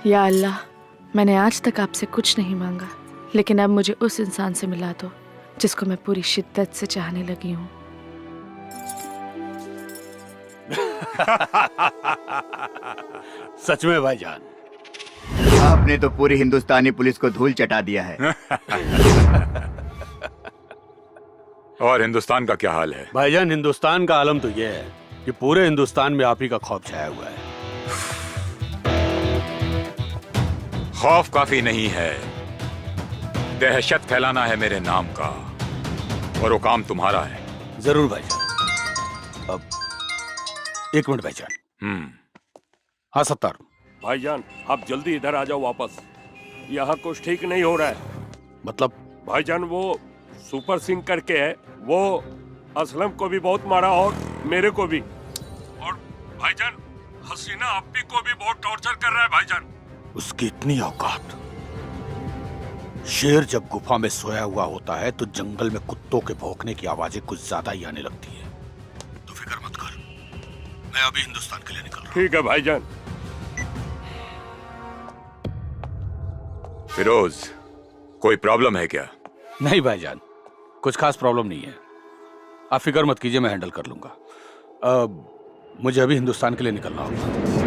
या अल्लाह, मैंने आज तक आपसे कुछ नहीं मांगा, लेकिन अब मुझे उस इंसान से मिला दो जिसको मैं पूरी शिद्दत से चाहने लगी हूँ। सच में भाईजान, आपने तो पूरी हिंदुस्तानी पुलिस को धूल चटा दिया है। और हिंदुस्तान का क्या हाल है? भाईजान, हिंदुस्तान का आलम तो यह है कि पूरे हिंदुस्तान में आप ही का खौफ छाया हुआ है। खौफ काफी नहीं है, दहशत फैलाना है मेरे नाम का, और वो काम तुम्हारा है। जरूर भाईजान। अब एक मिनट भाईजान। हाँ सत्तार भाईजान, आप जल्दी इधर आ जाओ वापस। यहाँ कुछ ठीक नहीं हो रहा है। मतलब? भाईजान, वो सुपर सिंह करके है, वो असलम को भी बहुत मारा और मेरे को भी। और भाईजान, हसीना अप्पी को भी बहुत टॉर्चर कर रहा है भाईजान। उसकी इतनी औकात। शेर जब गुफा में सोया हुआ होता है तो जंगल में कुत्तों के भौंकने की आवाजें कुछ ज्यादा ही आने लगती है। तो फिक्र मत कर, मैं अभी हिंदुस्तान के लिए निकल रहा हूं। ठीक है भाईजान। फिरोज, कोई प्रॉब्लम है क्या? नहीं भाईजान, कुछ खास प्रॉब्लम नहीं है। आप फिक्र मत कीजिए, मैं हैंडल कर लूंगा। मुझे अभी हिंदुस्तान के लिए निकलना होगा।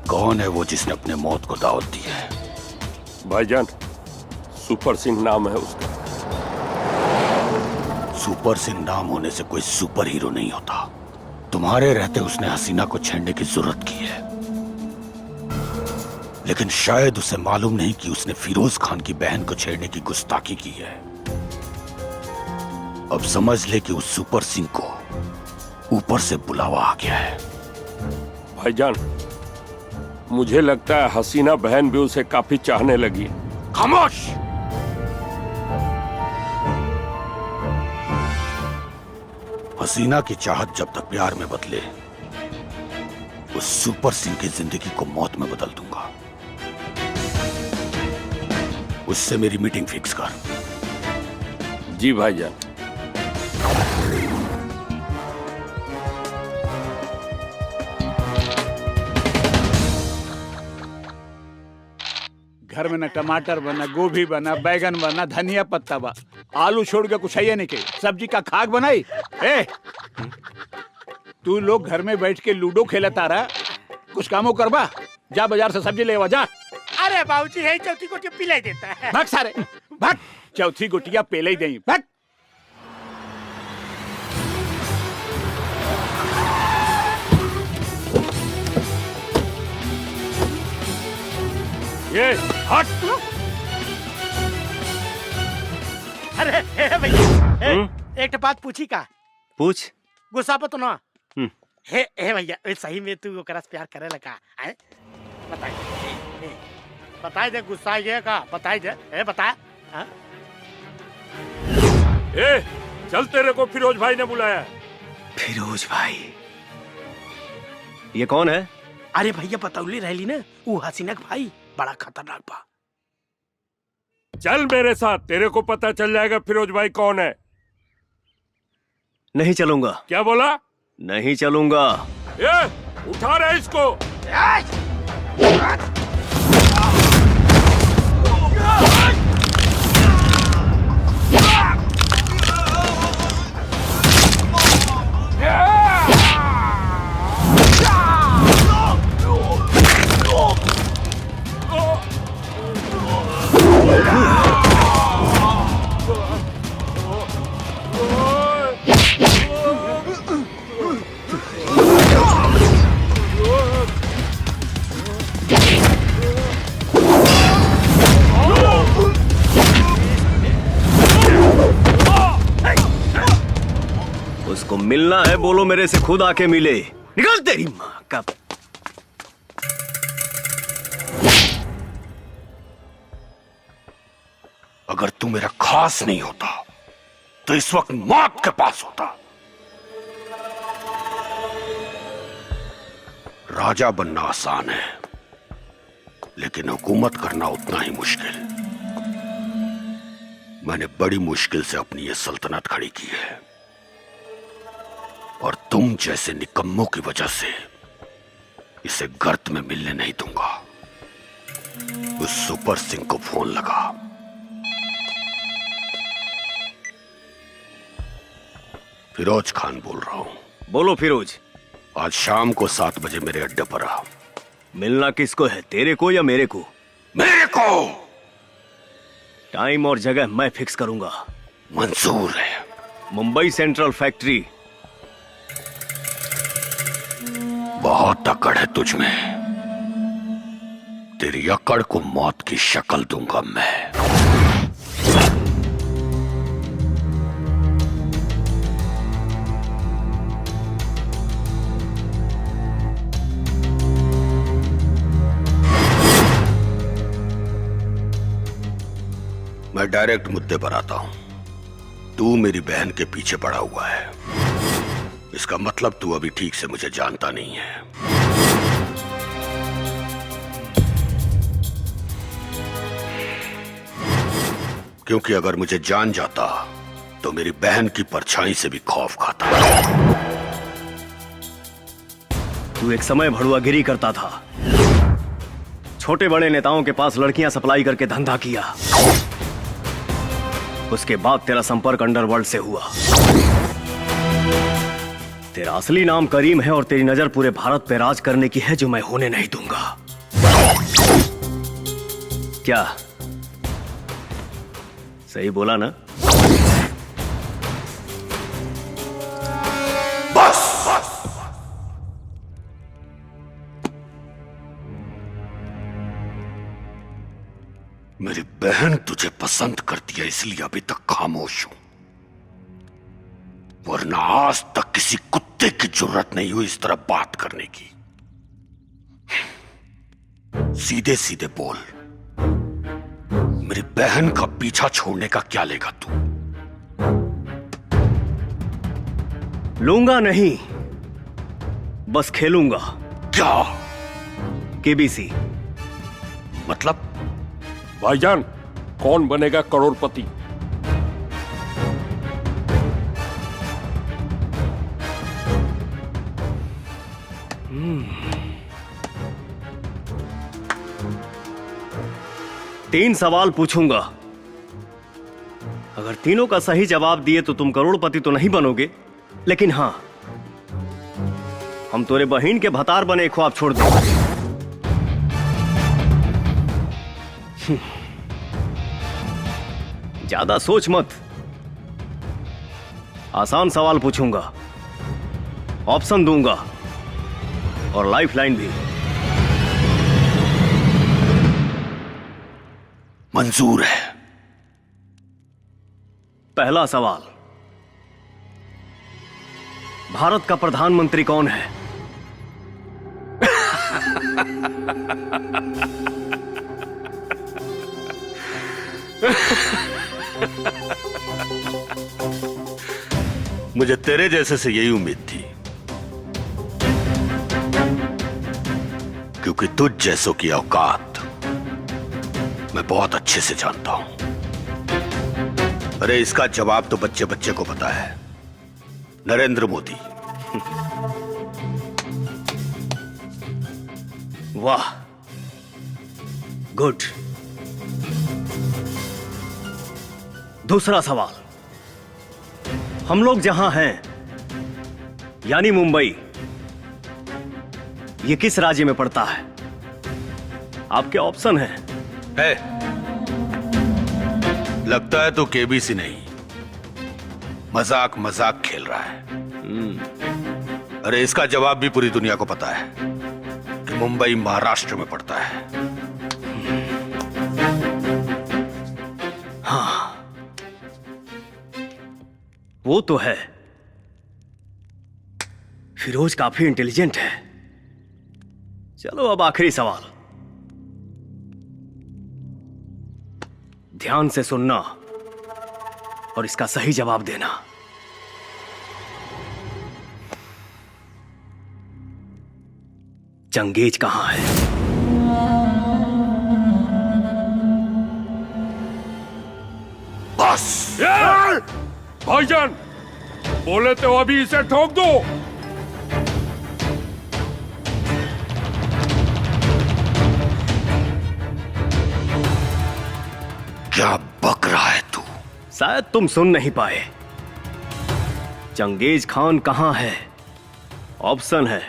कौन है वो जिसने अपने मौत को दावत दी है? भाईजान, सुपर सिंह नाम है उसका। सुपर सिंह नाम होने से कोई सुपर हीरो नहीं होता। तुम्हारे रहते उसने हसीना को छेड़ने की जरूरत की है, लेकिन शायद उसे मालूम नहीं कि उसने फिरोज खान की बहन को छेड़ने की गुस्ताखी की है। अब समझ ले कि उस सुपर सिंह को ऊपर से बुलावा आ गया है। भाईजान, मुझे लगता है हसीना बहन भी उसे काफी चाहने लगी है। खामोश! हसीना की चाहत जब तक प्यार में बदले, उस सुपर सिंह की जिंदगी को मौत में बदल दूंगा। उससे मेरी मीटिंग फिक्स कर। जी भाईजान। घर में न टमाटर बना, गोभी बना, बैगन बना, धनिया पत्ता बा, आलू छोड़ के कुछ है नहीं के सब्जी का खाक बनाई। ए, तू लोग घर में बैठ के लूडो खेलता रहा, कुछ कामों करबा। जा बाजार से सब्जी लेवा जा। अरे बाबूजी, है चौथी गोटी पिलाई देता है। भाग सारे भाग, चौथी गोटिया पेले ही दें। भाग। ये हट। अरे भैया, एक बात पूछी का? पूछ। गुस्सा पर तो ना। हे भैया, सही में तू ओकरा से प्यार करे लगा? बताई दे, गुस्सा ये का बताई दे। बता। चल, तेरे को फिरोज भाई ने बुलाया। फिरोज भाई? ये कौन है? अरे भैया, बतौली रहली ना, वो हसीना का भाई बड़ा खतरनाक बा। चल मेरे साथ, तेरे को पता चल जाएगा फिरोज भाई कौन है। नहीं चलूंगा। क्या बोला? नहीं चलूंगा। उठा रहे इसको। उसको मिलना है, बोलो मेरे से खुद आके मिले। निकल तेरी माँ का। अगर तू मेरा खास नहीं होता तो इस वक्त मौत के पास होता। राजा बनना आसान है, लेकिन हुकूमत करना उतना ही मुश्किल। मैंने बड़ी मुश्किल से अपनी ये सल्तनत खड़ी की है, और तुम जैसे निकम्मों की वजह से इसे गर्त में मिलने नहीं दूंगा। उस सुपर सिंह को फोन लगा। फिरोज खान बोल रहा हूं। बोलो फिरोज। आज शाम को 7 बजे मेरे अड्डे पर आ। मिलना किसको है, तेरे को या मेरे को? मेरे को। टाइम और जगह मैं फिक्स करूंगा। मंजूर है। Mumbai central factory. बहुत अकड़ है तुझ में। तेरी अकड़ को मौत की शक्ल दूंगा मैं। मैं डायरेक्ट मुद्दे पर आता हूं। तू मेरी बहन के पीछे पड़ा हुआ है, इसका मतलब तू अभी ठीक से मुझे जानता नहीं है। क्योंकि अगर मुझे जान जाता तो मेरी बहन की परछाई से भी खौफ खाता। तू एक समय भड़ुआगिरी करता था, छोटे बड़े नेताओं के पास लड़कियां सप्लाई करके धंधा किया। उसके बाद तेरा संपर्क अंडरवर्ल्ड से हुआ। तेरा असली नाम करीम है और तेरी नजर पूरे भारत पे राज करने की है, जो मैं होने नहीं दूंगा। क्या सही बोला ना? बस। मेरी बहन तुझे पसंद करती है, इसलिए अभी तक खामोश हूं, वरना आज तक किसी कुत्ते की जरूरत नहीं हुई इस तरह बात करने की। सीधे सीधे बोल, मेरी बहन का पीछा छोड़ने का क्या लेगा तू? लूंगा नहीं, बस खेलूंगा। क्या केबीसी। मतलब? भाईजान, कौन बनेगा करोड़पति? तीन सवाल पूछूंगा, अगर तीनों का सही जवाब दिए तो तुम करोड़पति तो नहीं बनोगे, लेकिन हां, हम तोरे बहन के भतार बने ख्वाब छोड़ देंगे। ज्यादा सोच मत। आसान सवाल पूछूंगा, ऑप्शन दूंगा और लाइफलाइन भी। मंजूर है। पहला सवाल, भारत का प्रधानमंत्री कौन है? मुझे तेरे जैसे से यही उम्मीद थी, क्योंकि तुझ जैसों की औकात मैं बहुत अच्छे से जानता हूं। अरे इसका जवाब तो बच्चे बच्चे को पता है, नरेंद्र मोदी। वाह, गुड। दूसरा सवाल, हम लोग जहां हैं यानी मुंबई, ये किस राज्य में पड़ता है? आपके ऑप्शन हैं। है। लगता है तो केबीसी नहीं, मजाक मजाक खेल रहा है। अरे इसका जवाब भी पूरी दुनिया को पता है कि मुंबई महाराष्ट्र में पड़ता है। हाँ, वो तो है। फिरोज काफी इंटेलिजेंट है। चलो अब आखिरी सवाल, ध्यान से सुनना और इसका सही जवाब देना। चंगेज कहां है? बस भाईजान, बोले तो अभी इसे ठोक दो। क्या बक रहा है तू? शायद तुम सुन नहीं पाए। चंगेज खान कहां है? ऑप्शन है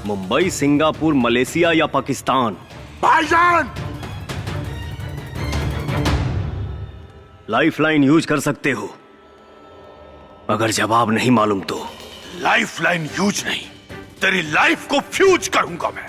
मुंबई, सिंगापुर, मलेशिया या पाकिस्तान। भाईजान! लाइफलाइन यूज कर सकते हो अगर जवाब नहीं मालूम तो। लाइफलाइन यूज नहीं, तेरी लाइफ को फ्यूज करूंगा मैं।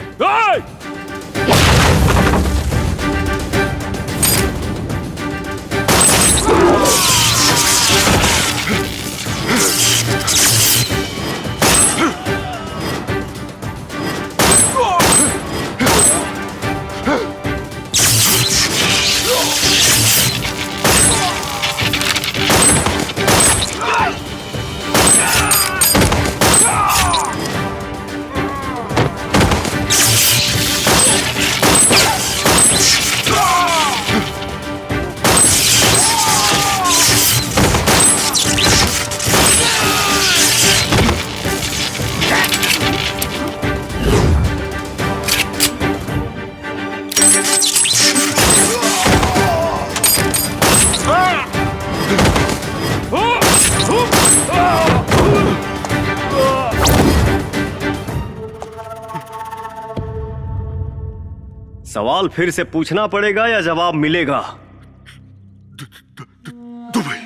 सवाल फिर से पूछना पड़ेगा या जवाब मिलेगा? दुबई।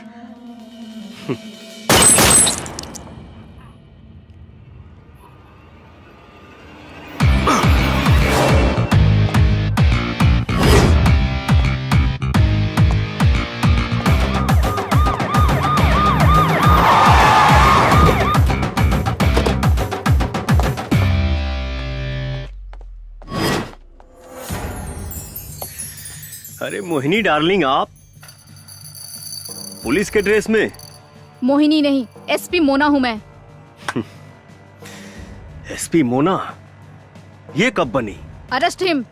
अरे मोहिनी डार्लिंग, आप पुलिस के ड्रेस में? मोहिनी नहीं, एसपी मोना हूं मैं। एसपी मोना? ये कब बनी? Arrest him.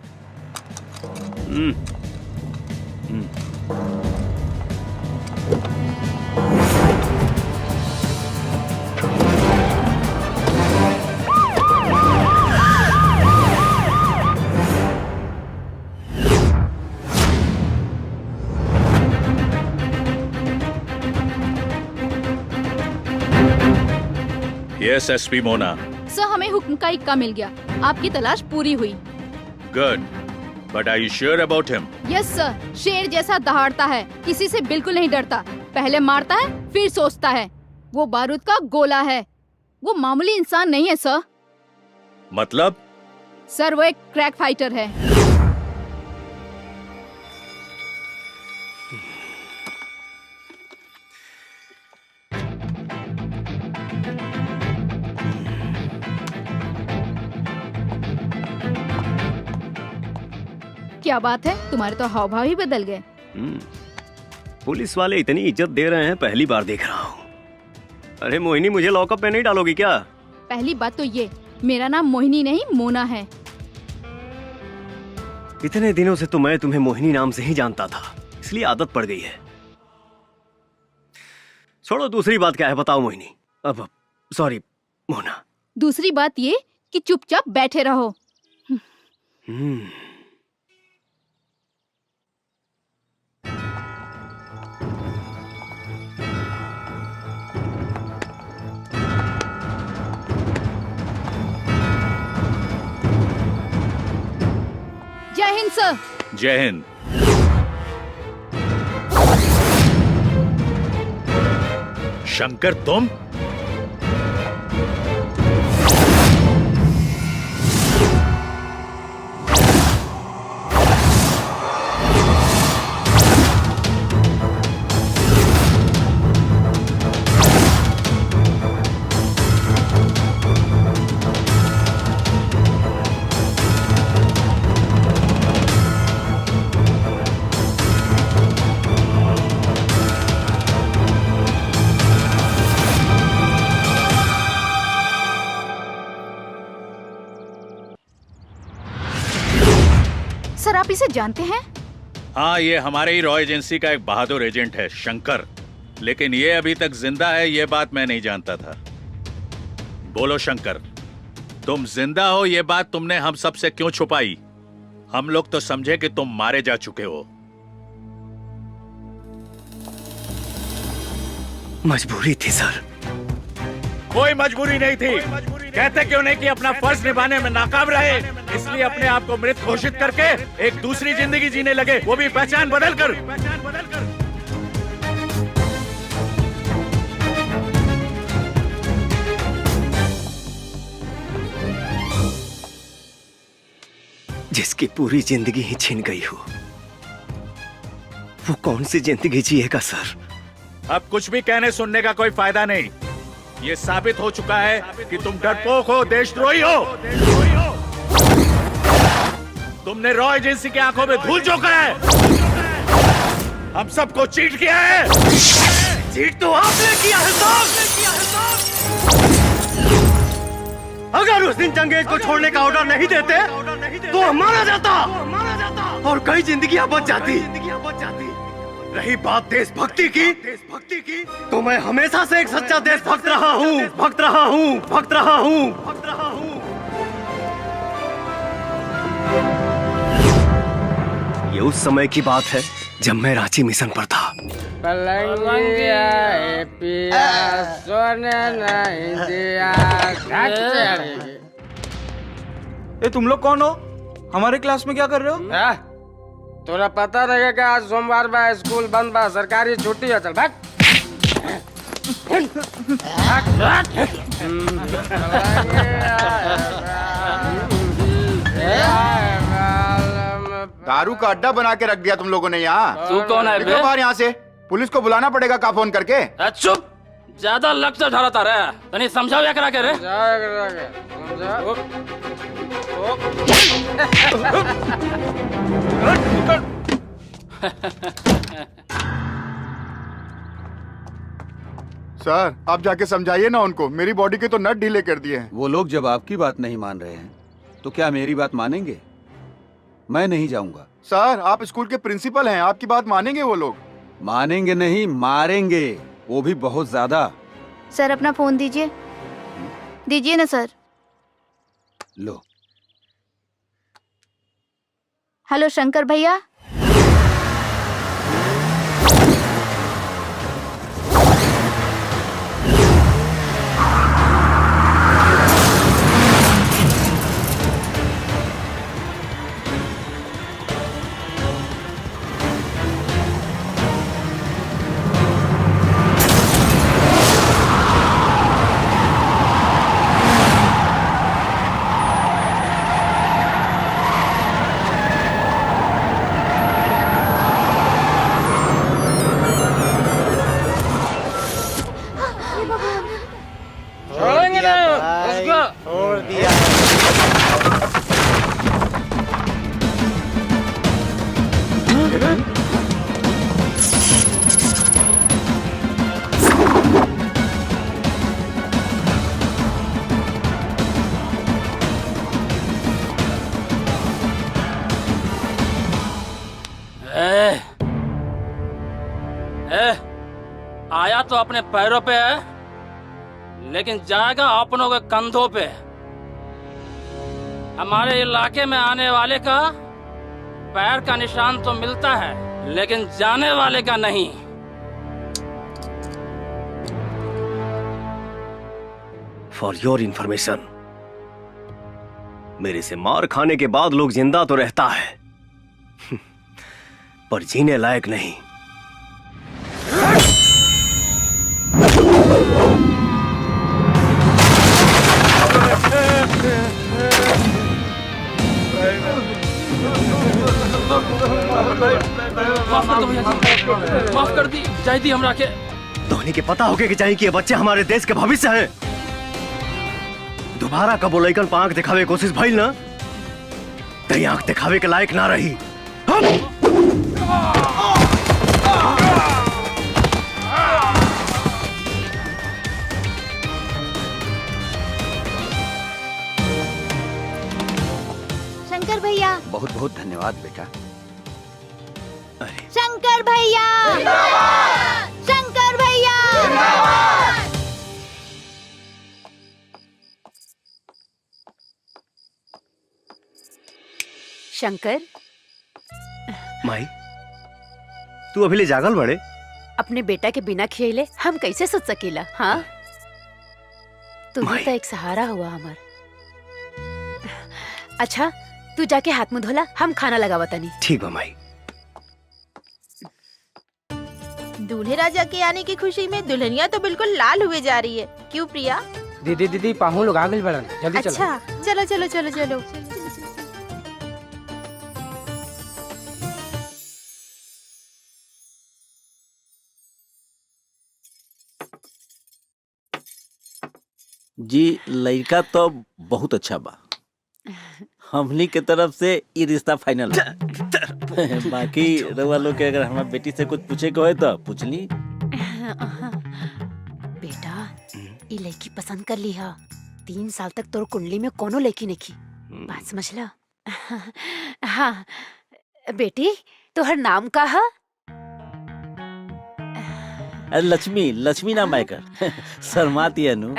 Yes SP Mona. Sir, हमें हुक्म का इक्का मिल गया, आपकी तलाश पूरी हुई। Good, but are you sure about him? Yes sir, शेर जैसा दहाड़ता है, किसी से बिल्कुल नहीं डरता, पहले मारता है फिर सोचता है। वो बारूद का गोला है, वो मामूली इंसान नहीं है सर। मतलब? सर, वो एक क्रैक फाइटर है। क्या बात है, तुम्हारे तो हाव भाव ही बदल गए। पुलिस वाले इतनी इज्जत दे रहे हैं, पहली बार देख रहा हूँ। अरे मोहिनी, मुझे लॉकअप में नहीं डालोगी क्या? पहली बात तो ये, मेरा नाम मोहिनी नहीं मोना है। इतने दिनों से तो मैं तुम्हें मोहिनी नाम से ही जानता था, इसलिए आदत पड़ गई है। छोड़ो, दूसरी बात क्या है बताओ मोहिनी। अब सॉरी मोना। दूसरी बात ये कि चुपचाप बैठे रहो। जय हिंद सर। जय हिंद। शंकर, तुम? सर आप इसे जानते हैं? हाँ, ये हमारे ही रॉ एजेंसी का एक बहादुर एजेंट है, शंकर। लेकिन ये अभी तक जिंदा है, ये बात मैं नहीं जानता था। बोलो शंकर, तुम जिंदा हो ये बात तुमने हम सब से क्यों छुपाई? हम लोग तो समझे कि तुम मारे जा चुके हो। मजबूरी थी सर। कोई मजबूरी नहीं थी। कहते क्यों नहीं कि अपना फर्ज निभाने में नाकाम रहे, इसलिए अपने आप को मृत घोषित करके एक दूसरी जिंदगी जीने लगे, वो भी पहचान बदल कर। जिसकी पूरी जिंदगी ही छिन गई हो, वो कौन सी जिंदगी जिएगा सर? अब कुछ भी कहने सुनने का कोई फायदा नहीं। ये साबित हो चुका है कि तुम डरपोक हो, देशद्रोही हो। तुमने रॉ एजेंसी की आंखों में धूल झोंका है, हम सबको चीट किया है। चीट तो आपने किया है साहब। अगर उस दिन चंगेज को छोड़ने का ऑर्डर नहीं देते तो हम मारा जाता और कई जिंदगियां बच जाती। रही बात देशभक्ति की, तो मैं हमेशा से एक सच्चा देशभक्त रहा हूँ, भक्त रहा हूँ, भक्त रहा हूँ, भक्त रहा हूँ। ये उस समय की बात है जब मैं रांची मिशन पर था। ए तुम लोग कौन हो? हमारे क्लास में क्या कर रहे हो? तोरा पता रहेगा कि आज सोमवार बा, स्कूल बंद बा, सरकारी छुट्टी है। चल भाग। दारू का अड्डा बना के रख दिया तुम लोगों ने यहाँ। तू कौन है बे? बाहर यहाँ से पुलिस को बुलाना पड़ेगा का फोन करके। चुप, ज्यादा लक्ष्य ढालता रहे। तनी समझाओ या करा के रे। सर आप जाके समझाइए ना उनको, मेरी बॉडी के तो नट ढीले कर दिए हैं। वो लोग जब आपकी बात नहीं मान रहे हैं तो क्या मेरी बात मानेंगे? मैं नहीं जाऊंगा। सर आप स्कूल के प्रिंसिपल हैं, आपकी बात मानेंगे वो लोग? मानेंगे नहीं, मारेंगे, वो भी बहुत ज्यादा। सर अपना फोन दीजिए। दीजिए ना सर। लो। हेलो शंकर भैया। आया तो अपने पैरों पे है, लेकिन जाएगा अपनों के कंधों पे। हमारे इलाके में आने वाले का पैर का निशान तो मिलता है, लेकिन जाने वाले का नहीं। फॉर योर इंफॉर्मेशन, मेरे से मार खाने के बाद लोग जिंदा तो रहता है पर जीने लायक नहीं। माफ कर दी जाए दी हमरा के। धोनी के पता होके कि चाहिए कि ये बच्चे हमारे देश के भविष्य हैं। दोबारा कब वो लइकन पर आंख दिखावे की कोशिश भइल ना, तो आंख दिखावे के लायक ना रही। शंकर भैया, बहुत बहुत धन्यवाद बेटा। शंकर भैया, शंकर भैया। शंकर, माई तू अभी ले जागल बड़े? अपने बेटा के बिना खियले हम कैसे सोच सकेला? हाँ, तू ही तो एक सहारा हुआ हमार। अच्छा, तू जाके हाथ मुंह धोला, हम खाना लगावा तनी। ठीक बा माई। दूल्हे राजा के आने की खुशी में दुल्हनिया तो बिल्कुल लाल हुए जा रही है। क्यों प्रिया? दीदी दीदी पाहु लोग आ गए बड़न, जल्दी चलो। अच्छा, चलो चलो चलो चलो। जी, लड़का तो बहुत अच्छा बा। हमनी के तरफ से ये रिश्ता फाइनल है। बाकी रउआ लोग के अगर हमारी बेटी से कुछ पूछे के होए तो पूछ ली। बेटा, ये लड़की पसंद कर ली है। 3 साल तक तोर कुंडली में कोनो लड़की नहीं की। बात समझ ला। हाँ बेटी, तोहर नाम का है? लक्ष्मी, लक्ष्मी नाम है कर। शर्माती है नु।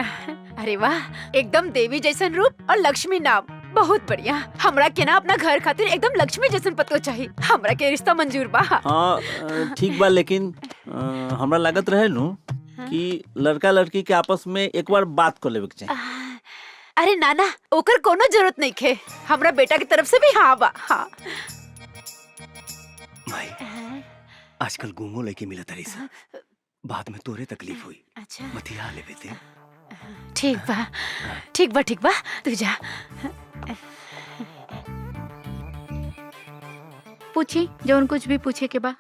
अरे वाह, एकदम देवी जैसन रूप और लक्ष्मी नाम, बहुत बढ़िया। हमरा के ना अपना घर खातिर एकदम लक्ष्मी जैसन पतो चाहिए। हमरा के रिश्ता मंजूर बा। हाँ ठीक बा, लेकिन हमरा लागत रहे नु कि लड़का लड़की के आपस में एक बार बात कर लेवे के चाहिए। अरे नाना, ओकर कोनो जरूरत नहीं खे। हमरा बेटा की तरफ से भी हाँ बा। हाँ माई, आजकल गुमो लड़की मिलत रही सा, बाद में तोरे तकलीफ हुई। अच्छा, मतिया ले बेटे। ठीक बा, ठीक बा, ठीक बा, तू जा। पूछी जो कुछ भी पूछे के बा।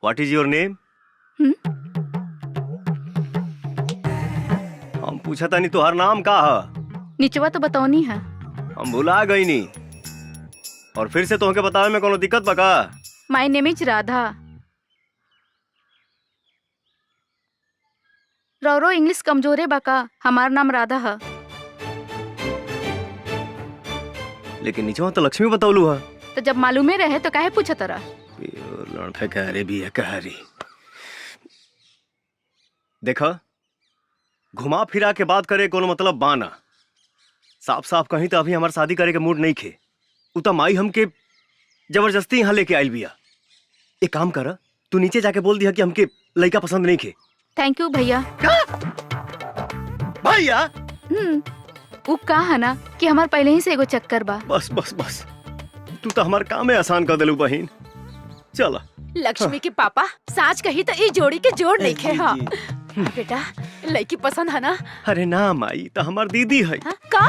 What is your name? हम पूछा था नहीं तोहर नाम का है? निचवा तो बताओनी है। हम भुला गई नी, और फिर से तोहके बतावे में कोनो दिक्कत बा का? My name is Radha. रौरो इंग्लिश कमजोरे बा का? हमार नाम राधा है। लेकिन नीचवा तो लक्ष्मी बतौलू है। तो जब मालूमे रहे तो काहे पूछा तरा? लड़का कह रही भी है, कह रही। देखा, घुमा फिरा के बात करे कोनो मतलब बाना। साफ साफ कहीं तो अभी हमारे शादी करे के मूड नहीं खे। उता माई हमके जबरदस्ती यहाँ लेके आयल बिया। एक काम कर, तू नीचे जाके बोल दिया कि हमके लड़का पसंद नहीं खे। थैंक यू भैया। भैया? वो कहा ना कि हमार पहले ही से एगो चक्कर बा। बस बस बस, तू तो हमार काम में आसान कर देलू बहन। चला। लक्ष्मी के पापा साच कही तो ये जोड़ी के जोड़ नहीं खे। हाँ बेटा, लड़की पसंद है ना? अरे ना माई, तो हमार दीदी है। का?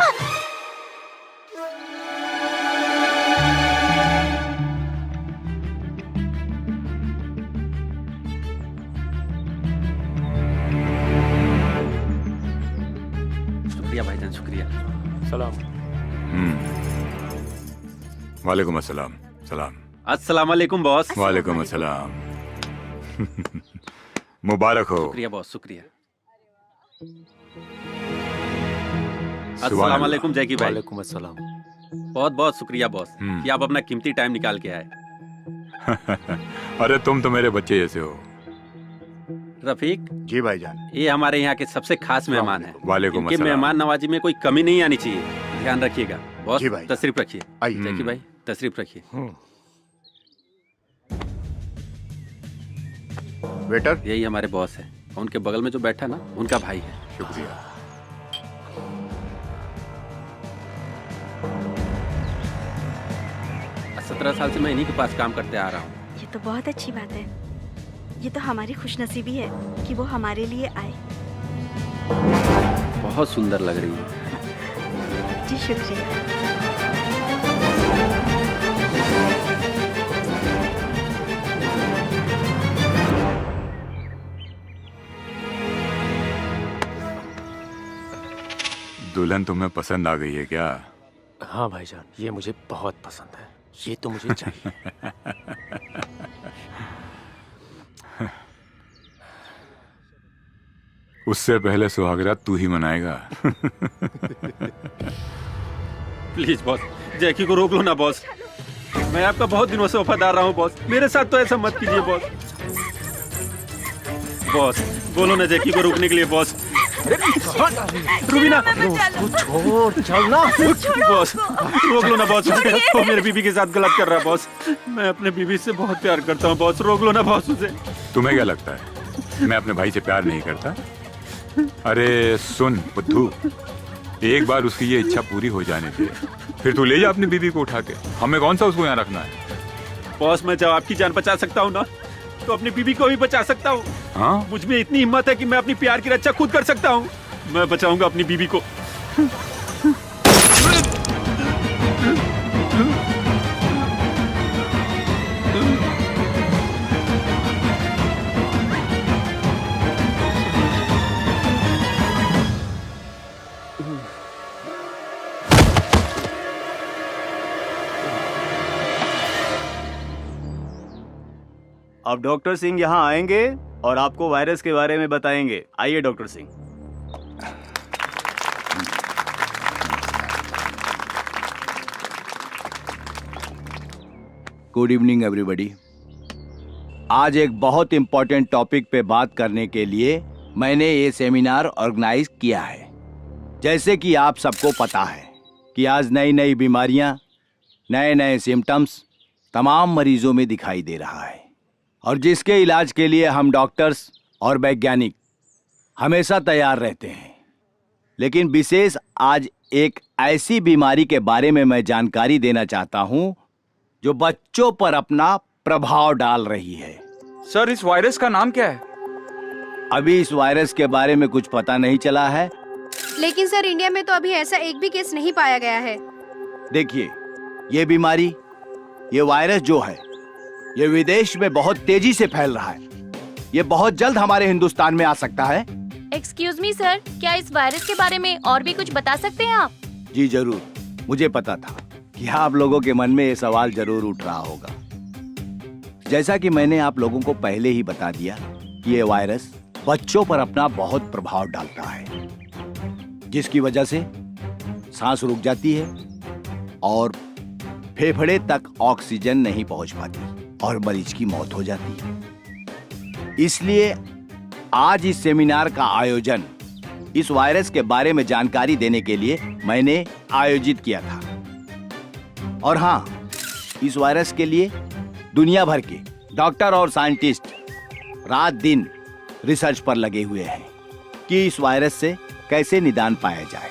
शुक्रिया भाईजान, शुक्रिया। सलाम। वालेकुम अस्सलाम। सलाम। अस्सलाम वालेकुम बॉस। वालेकुम अस्सलाम। मुबारक हो। शुक्रिया बॉस, शुक्रिया। अस्सलाम वालेकुम जैकी भाई। वालेकुम अस्सलाम। बहुत बहुत शुक्रिया बॉस कि आप अपना कीमती टाइम निकाल के आए। अरे तुम तो मेरे बच्चे जैसे हो। रफीक जी भाईजान। ये हमारे यहाँ के सबसे खास मेहमान हैं। वालेकुम इनके अस्सलाम। मेहमान नवाजी में कोई कमी नहीं आनी चाहिए, ध्यान रखिएगा। बॉस जी भाई। तशरीफ रखिए। आइए। जैकी भाई तशरीफ रखिए। वेटर। यही हमारे बॉस है, उनके बगल में जो बैठा ना उनका भाई है। शुक्रिया। सत्रह साल से मैं इन्हीं के पास काम करते आ रहा हूँ। ये तो बहुत अच्छी बात है। ये तो हमारी खुशनसीबी है कि वो हमारे लिए आए। बहुत सुंदर लग रही है। जी शुक्रिया। दुल्हन तुम्हें पसंद आ गई है क्या? हाँ भाईजान, ये मुझे बहुत पसंद है। ये तो मुझे चाहिए। उससे पहले सुहागरात तू ही मनाएगा। प्लीज बॉस, जैकी को रोक लो ना बॉस। मैं आपका बहुत दिनों से वफादार रहा हूँ बॉस, मेरे साथ तो ऐसा मत कीजिए बॉस। बॉस बोलो ना जैकी को रोकने के लिए बॉस। रूबीना छोड़ चल ना बॉस, रोक लो ना बॉस। वो मेरे बीबी के साथ गलत कर रहा है बॉस। मैं अपने बीबी से बहुत प्यार करता हूँ बॉस, रोक लो ना बॉस उसे। तुम्हें क्या लगता है मैं अपने भाई से प्यार नहीं करता? अरे सुन बुद्धू, एक बार उसकी ये इच्छा पूरी हो जाने दे, फिर तू ले जा अपनी बीबी को उठा के। हमें कौन सा उसको यहाँ रखना है? बॉस मैं जब आपकी जान बचा सकता हूँ ना, तो अपनी बीबी को भी बचा सकता हूँ। हाँ? मुझ में इतनी हिम्मत है कि मैं अपनी प्यार की रक्षा खुद कर सकता हूँ। मैं बचाऊंगा अपनी बीबी को। अब डॉक्टर सिंह यहाँ आएंगे और आपको वायरस के बारे में बताएंगे। आइए doctor Singh. Good evening everybody. आज एक बहुत इंपॉर्टेंट टॉपिक पे बात करने के लिए मैंने ये सेमिनार ऑर्गेनाइज किया है। जैसे कि आप सबको पता है कि आज नई नई बीमारियां, नए नए सिम्टम्स तमाम मरीजों में दिखाई दे रहा है, और जिसके इलाज के लिए हम डॉक्टर्स और वैज्ञानिक हमेशा तैयार रहते हैं। लेकिन विशेष आज एक ऐसी बीमारी के बारे में मैं जानकारी देना चाहता हूं जो बच्चों पर अपना प्रभाव डाल रही है। सर इस वायरस का नाम क्या है? अभी इस वायरस के बारे में कुछ पता नहीं चला है। लेकिन सर इंडिया में तो अभी ऐसा एक भी केस नहीं पाया गया है। देखिए, ये बीमारी, ये वायरस जो है, ये विदेश में बहुत तेजी से फैल रहा है। ये बहुत जल्द हमारे हिंदुस्तान में आ सकता है। एक्सक्यूज मी सर, क्या इस वायरस के बारे में और भी कुछ बता सकते हैं आप? जी जरूर, मुझे पता था कि आप लोगों के मन में ये सवाल जरूर उठ रहा होगा। जैसा कि मैंने आप लोगों को पहले ही बता दिया कि ये वायरस बच्चों पर अपना बहुत प्रभाव डालता है, जिसकी वजह से सांस रुक जाती है और फेफड़े तक ऑक्सीजन नहीं पहुंच पाती और मरीज की मौत हो जाती है। इसलिए आज इस सेमिनार का आयोजन इस वायरस के बारे में जानकारी देने के लिए मैंने आयोजित किया था। और हाँ, इस वायरस के लिए दुनिया भर के डॉक्टर और साइंटिस्ट रात दिन रिसर्च पर लगे हुए हैं कि इस वायरस से कैसे निदान पाया जाए।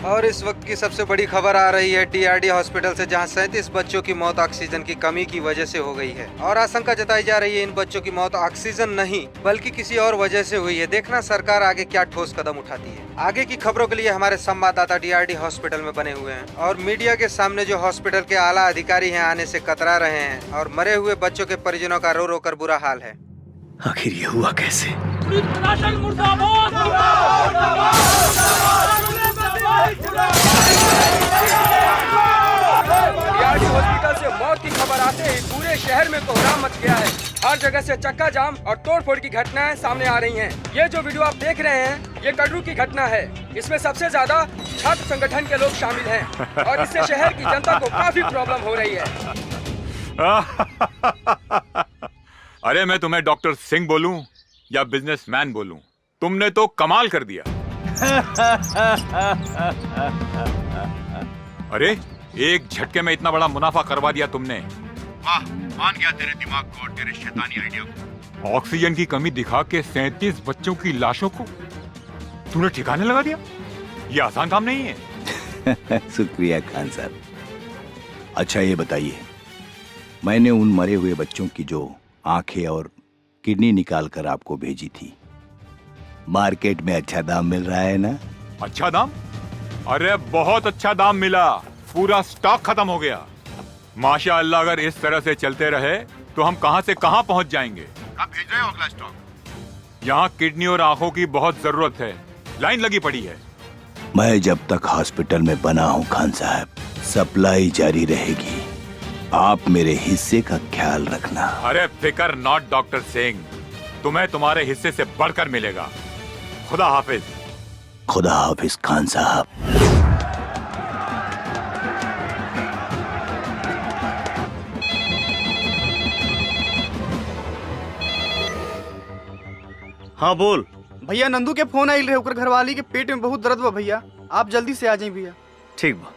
और इस वक्त की सबसे बड़ी खबर आ रही है DRD हॉस्पिटल से, जहां 37 बच्चों की मौत ऑक्सीजन की कमी की वजह से हो गई है। और आशंका जताई जा रही है इन बच्चों की मौत ऑक्सीजन नहीं बल्कि किसी और वजह से हुई है। देखना सरकार आगे क्या ठोस कदम उठाती है। आगे की खबरों के लिए हमारे संवाददाता DRD हॉस्पिटल में बने हुए हैं और मीडिया के सामने जो हॉस्पिटल के आला अधिकारी हैं आने से कतरा रहे हैं, और मरे हुए बच्चों के परिजनों का रो रो कर बुरा हाल है। आखिर ये हुआ कैसे? DRD हॉस्पिटल से मौत की खबर आते ही पूरे शहर में कोहराम मच गया है। हर जगह से चक्का जाम और तोड़फोड़ की घटनाएं सामने आ रही हैं। ये जो वीडियो आप देख रहे हैं, ये कटरू की घटना है। इसमें सबसे ज्यादा छात्र संगठन के लोग शामिल हैं और इससे शहर की जनता को काफी प्रॉब्लम हो रही है। अरे मैं तुम्हें डॉक्टर सिंह बोलूं या बिजनेसमैन बोलूं, तुमने तो कमाल कर दिया। अरे एक झटके में इतना बड़ा मुनाफा करवा दिया तुमने। वाह, मान गया तेरे दिमाग को और तेरे शैतानी आइडिया को। ऑक्सीजन की कमी दिखा के 37 बच्चों की लाशों को तूने ठिकाने लगा दिया। ये आसान काम नहीं है। शुक्रिया खान साहब। अच्छा ये बताइए, मैंने उन मरे हुए बच्चों की जो आंखें और किडनी निकाल कर आपको भेजी थी, मार्केट में अच्छा दाम मिल रहा है ना? अच्छा दाम? अरे बहुत अच्छा दाम मिला, पूरा स्टॉक खत्म हो गया। माशाअल्लाह, अगर इस तरह से चलते रहे तो हम कहां से कहां पहुंच जाएंगे। कब भेज रहे हो अगला स्टॉक? यहाँ किडनी और आंखों की बहुत जरूरत है, लाइन लगी पड़ी है। मैं जब तक हॉस्पिटल में बना हूँ खान साहब, सप्लाई जारी रहेगी। आप मेरे हिस्से का ख्याल रखना। अरे फिकर नॉट डॉक्टर सिंह, तुम्हें तुम्हारे हिस्से से बढ़कर मिलेगा। खुदा हाफिज। खुदा हाफिज खान साहब। हाँ बोल। भैया नंदू के फोन आइल रहे, ओकर घरवाली के पेट में बहुत दर्द बा भैया, आप जल्दी से आ जाइए भैया। ठीक बा।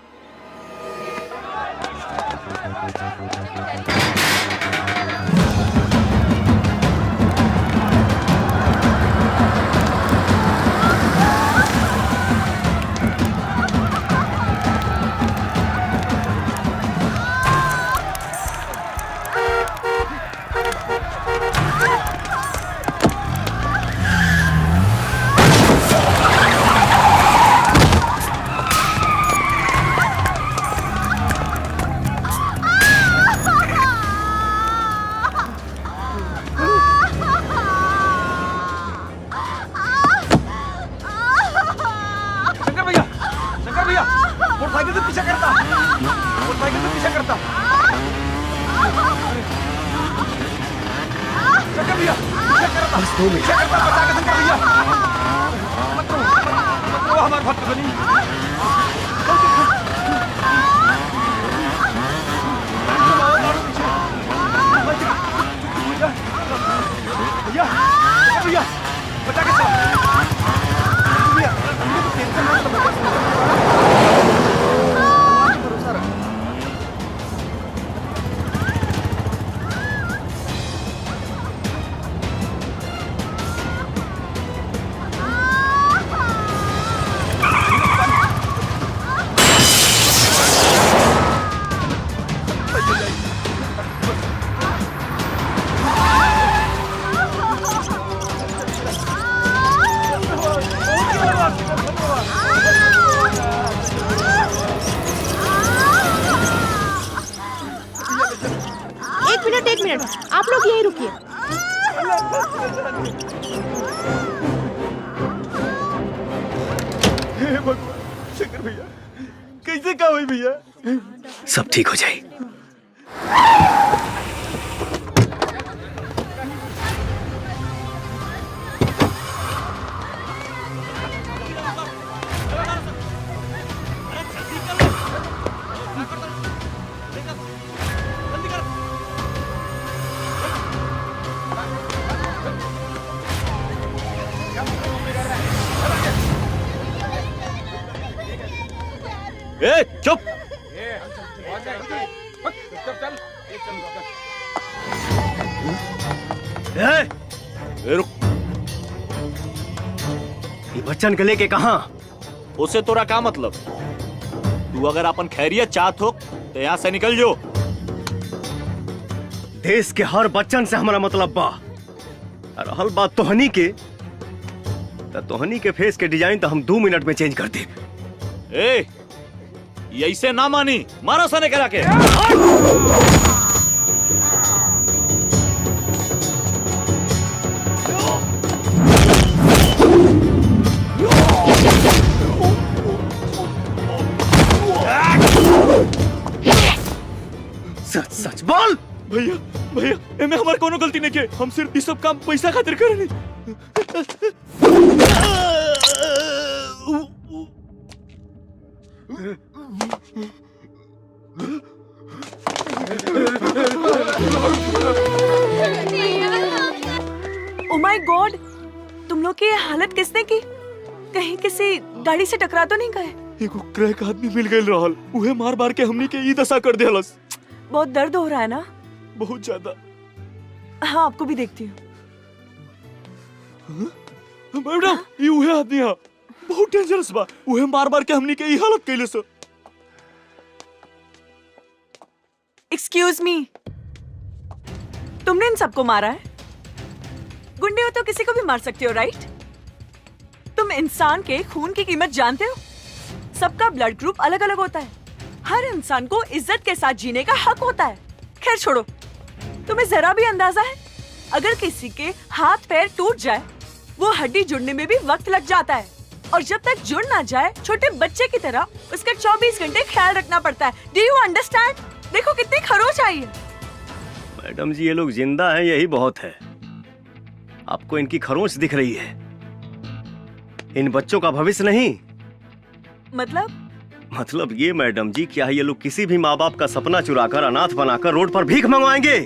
एक मिनट, आप लोग यहीं रुकिए। हे भगवान, शंकर भैया कैसे क्या हुई भैया? सब ठीक हो जाए। ए, चुप। रुक। ये बच्चन के लेके कहाँ? उसे तोरा का मतलब? तू अगर अपन खैरियत चाहत हो तो यहाँ से निकल जो। देश के हर बच्चन से हमारा मतलब बा। रहल बात तोहनी के, तो तोहनी के फेस के डिजाइन तो हम 2 मिनट में चेंज कर दे। ए, ऐसे ना मानी, मारो सने करा के। सच सच बोल। भैया भैया, एमे हमार कोनो गलती नहीं के, हम सिर्फ इस सब काम पैसा खातिर करनी। ओ माय गॉड, तुम लोग की ये हालत किसने की? कहीं किसी गाड़ी से टकरा तो नहीं गए? एगो क्रैक आदमी मिल गए रहल, उहे मार मार के हमनी के ई दशा कर देहलस। बहुत दर्द हो रहा है ना? बहुत ज्यादा। हाँ, आपको भी देखती हूँ। मैडम, ये उहे आदमी है, बहुत डेंजरस बा। उहे मार मार के हमनी के ई हालत कैले सो। एक्सक्यूज मी, तुमने इन सबको मारा है? गुंडे हो तो किसी को भी मार सकते हो, राइट? तुम इंसान के खून की कीमत जानते हो? सबका ब्लड ग्रुप अलग अलग होता है। हर इंसान को इज्जत के साथ जीने का हक होता है। खैर छोड़ो, तुम्हें जरा भी अंदाजा है अगर किसी के हाथ पैर टूट जाए, वो हड्डी जुड़ने में भी वक्त लग जाता है, और जब तक जुड़ ना जाए छोटे बच्चे की तरह उसका 24 घंटे ख्याल रखना पड़ता है। Do you understand? देखो कितनी खरोच आई है। मैडम जी, ये लोग जिंदा हैं यही बहुत है। आपको इनकी खरोंच दिख रही है, इन बच्चों का भविष्य नहीं। मतलब ये मैडम जी, क्या ये लोग किसी भी माँ बाप का सपना चुराकर अनाथ बनाकर रोड पर भीख मंगवाएंगे?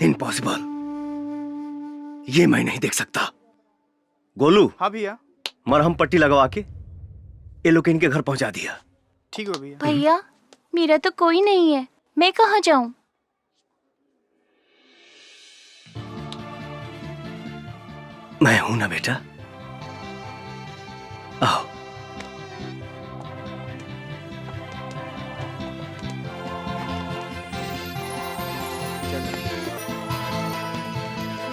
इम्पॉसिबल, ये मैं नहीं देख सकता। गोलू। हाँ भैया। मरहम पट्टी लगवा के ये लोग इनके घर पहुंचा दिया। ठीक है भैया। भैया मेरा तो कोई नहीं है, मैं कहाँ जाऊं? मैं हूं ना बेटा, आओ।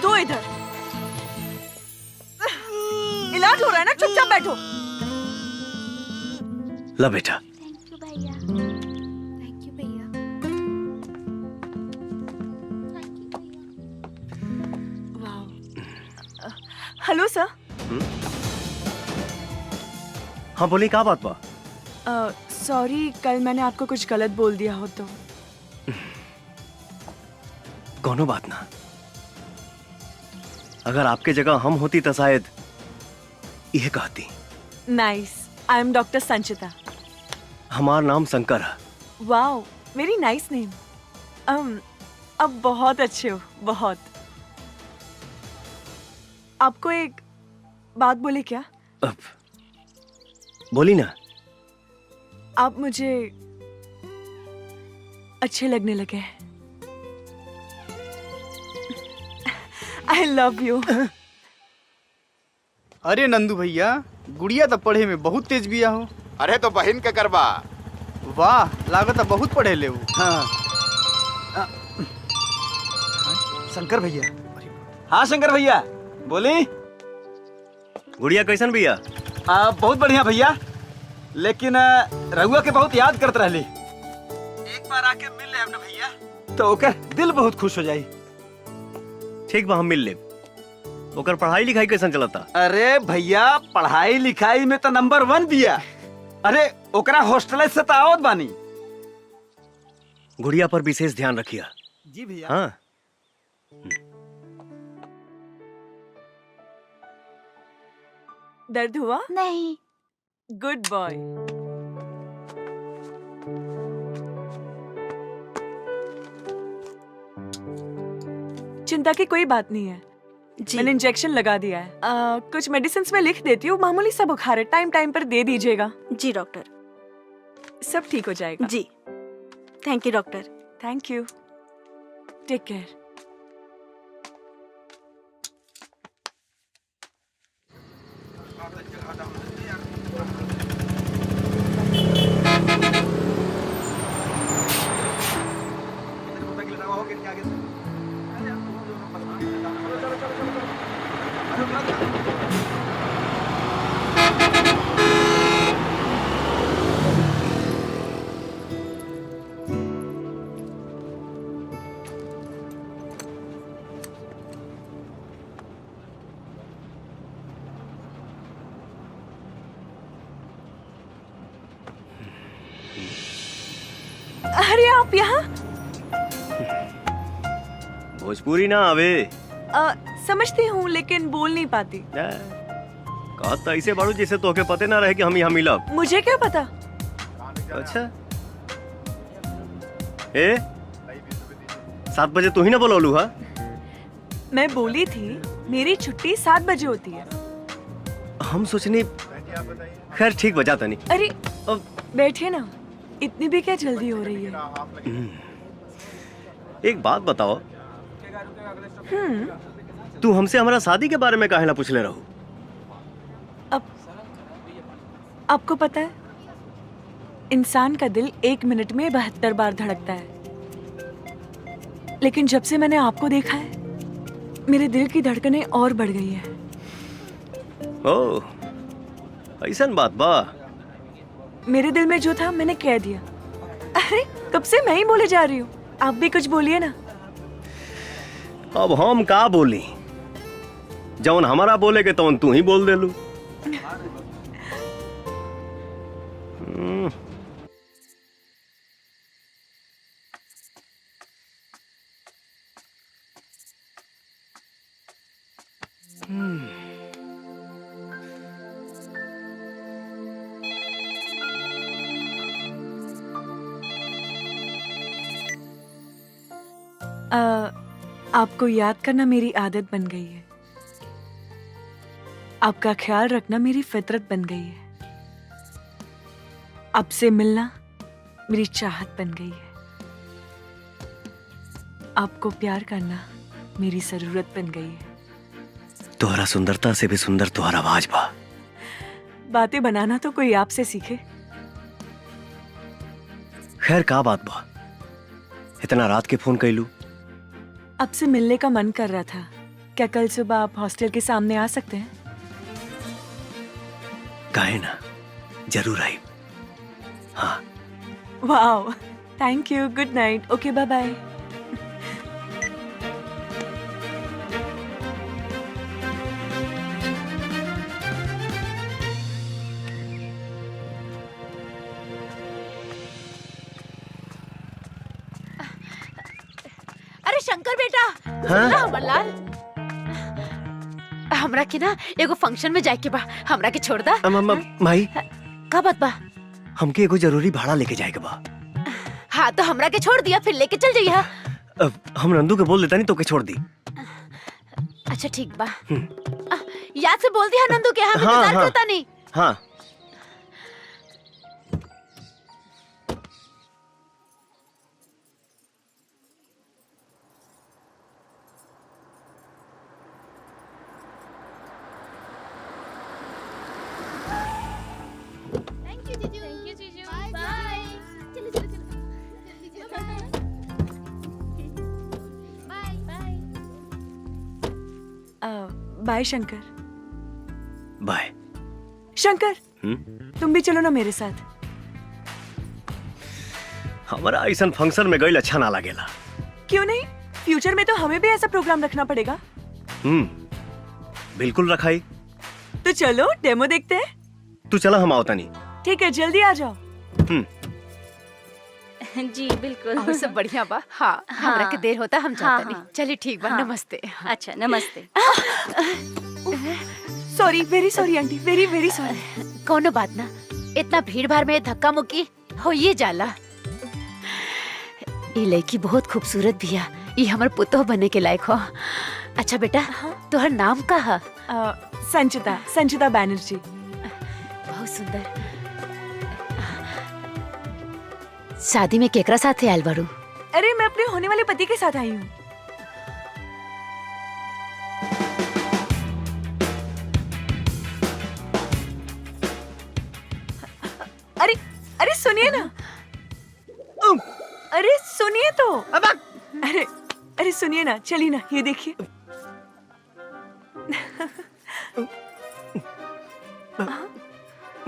दो इधर। इलाज हो रहा है ना, चुपचाप बैठो। ला बेटा। Hello sir. हाँ बोली, क्या बात बा? सॉरी, कल मैंने आपको कुछ गलत बोल दिया हो तो। कोनो बात ना, अगर आपके जगह हम होती तो शायद यह कहती। नाइस, आई एम डॉक्टर संचिता। हमारा नाम शंकर है। Wow, very nice name. अब बहुत अच्छे हो, बहुत। आपको एक बात बोले क्या? अब बोली ना। आप मुझे अच्छे लगने लगे हैं। I love you. अरे नंदू भैया, गुड़िया तो पढ़े में बहुत तेज बिया हो। अरे तो बहन के करबा। वाह, लागत है बहुत पढ़े ले वो। हाँ। शंकर भैया। हाँ शंकर भैया, बोली। गुड़िया कैसन भैया? बहुत बढ़िया भैया, लेकिन रघुआ के बहुत याद करते रहली। एक बार आके मिल ले अपने भैया तो ओकर दिल बहुत खुश हो जाई। ठीक बा, हम मिल ले। ओकर पढ़ाई लिखाई कैसन चलता? अरे भैया, पढ़ाई लिखाई में तो नंबर 1 बिया। अरे ओकरा हॉस्टल से तो आवत बानी। गुड़िया पर विशेष ध्यान रखिया। जी भैया। हाँ। दर्द हुआ? नहीं। Good boy. चिंता की कोई बात नहीं है, मैंने इंजेक्शन लगा दिया है। कुछ मेडिसिन में लिख देती हूँ, मामूली सा बुखार है, टाइम टाइम पर दे दीजिएगा। जी डॉक्टर। सब ठीक हो जाएगा। जी thank you doctor. Thank you, take care. अरे आप यहाँ? भोजपुरी ना आवे। समझती हूँ लेकिन बोल नहीं पाती। कहा तो ऐसे बाड़ू जैसे तोके पते ना रहे कि हम यहाँ मिलब। मुझे क्या पता? अच्छा। 7 बजे तू ही ना बोलौलू हा? मैं बोली थी मेरी छुट्टी 7 बजे होती है। हम सोचनी, खैर ठीक बजाता नहीं। अरे बैठे ना, इतनी भी क्या जल्दी हो रही है? एक बात बताओ, तू हमसे हमारा शादी के बारे में काहे ना पूछले रहू? आपको पता है, इंसान का दिल 1 मिनट में 72 बार धड़कता है, लेकिन जब से मैंने आपको देखा है मेरे दिल की धड़कनें और बढ़ गई है। ओह, ऐसन बात बा। मेरे दिल में जो था मैंने कह दिया। अरे कब से मैं ही बोले जा रही हूँ, आप भी कुछ बोलिए ना। अब हम का बोली? जौन हमारा बोले के तौन तू ही बोल दे लू। आपको याद करना मेरी आदत बन गई है। आपका ख्याल रखना मेरी फितरत बन गई है। आपसे मिलना मेरी चाहत बन गई है। आपको प्यार करना मेरी जरूरत बन गई है। तुम्हारा सुंदरता से भी सुंदर तुम्हारा आवाज बा। बातें बनाना तो कोई आपसे सीखे। खैर का बात बा, इतना रात के फोन कैलू? आपसे मिलने का मन कर रहा था। क्या कल सुबह आप हॉस्टल के सामने आ सकते हैं? काहे ना, जरूर आई। हाँ। वाह, thank you. Good night. Okay, bye bye. अरे शंकर बेटा, हाँ? सुन हमर लाल, हमरा के ना एगो फंक्शन में जाए के बा, हमरा के छोड़ दा। माई, का बात बा? हमके एगो जरूरी भाड़ा लेके जाएगा बा। हाँ तो हमरा के छोड़ दिया, फिर लेके चल जाइए। हम नंदू के बोल देता नहीं तो के छोड़ दी। अच्छा ठीक बा। याद से बोल दिया नंदू के, हम इंतजार करता नहीं। हाँ। बाय शंकर। बाय शंकर। तुम भी चलो ना मेरे साथ। हमारा ऐसा फंक्शन में गई अच्छा ना लगेला। क्यों नहीं? फ्यूचर में तो हमें भी ऐसा प्रोग्राम रखना पड़ेगा। बिल्कुल रखाई। तो चलो डेमो देखते हैं। तू चला, हम आवता नहीं। ठीक है, जल्दी आ जाओ। जी बिल्कुल। और सब बढ़िया बा। हाँ, हमरा के देर होता, हम जाता नहीं। चलिए ठीक बा। नमस्ते। अच्छा नमस्ते। Sorry, very sorry aunty, very very sorry. कोनो बात ना, इतना भीड़ भाड़ में धक्का मुक्की हो ये जाला। ये लड़की बहुत खूबसूरत भी है, ये हमार पुतोह बनने के लायक हो। अच्छा बेटा, तोहर नाम का है? संचिता, संचिता बैनर्जी। बहुत सुंदर। शादी में केकरा साथ आयल बारू? अरे मैं अपने होने वाले पति के साथ आई हूँ। अरे अरे सुनिए ना। अरे सुनिए तो। अरे अरे सुनिए ना, चलिए ना, ये देखिए।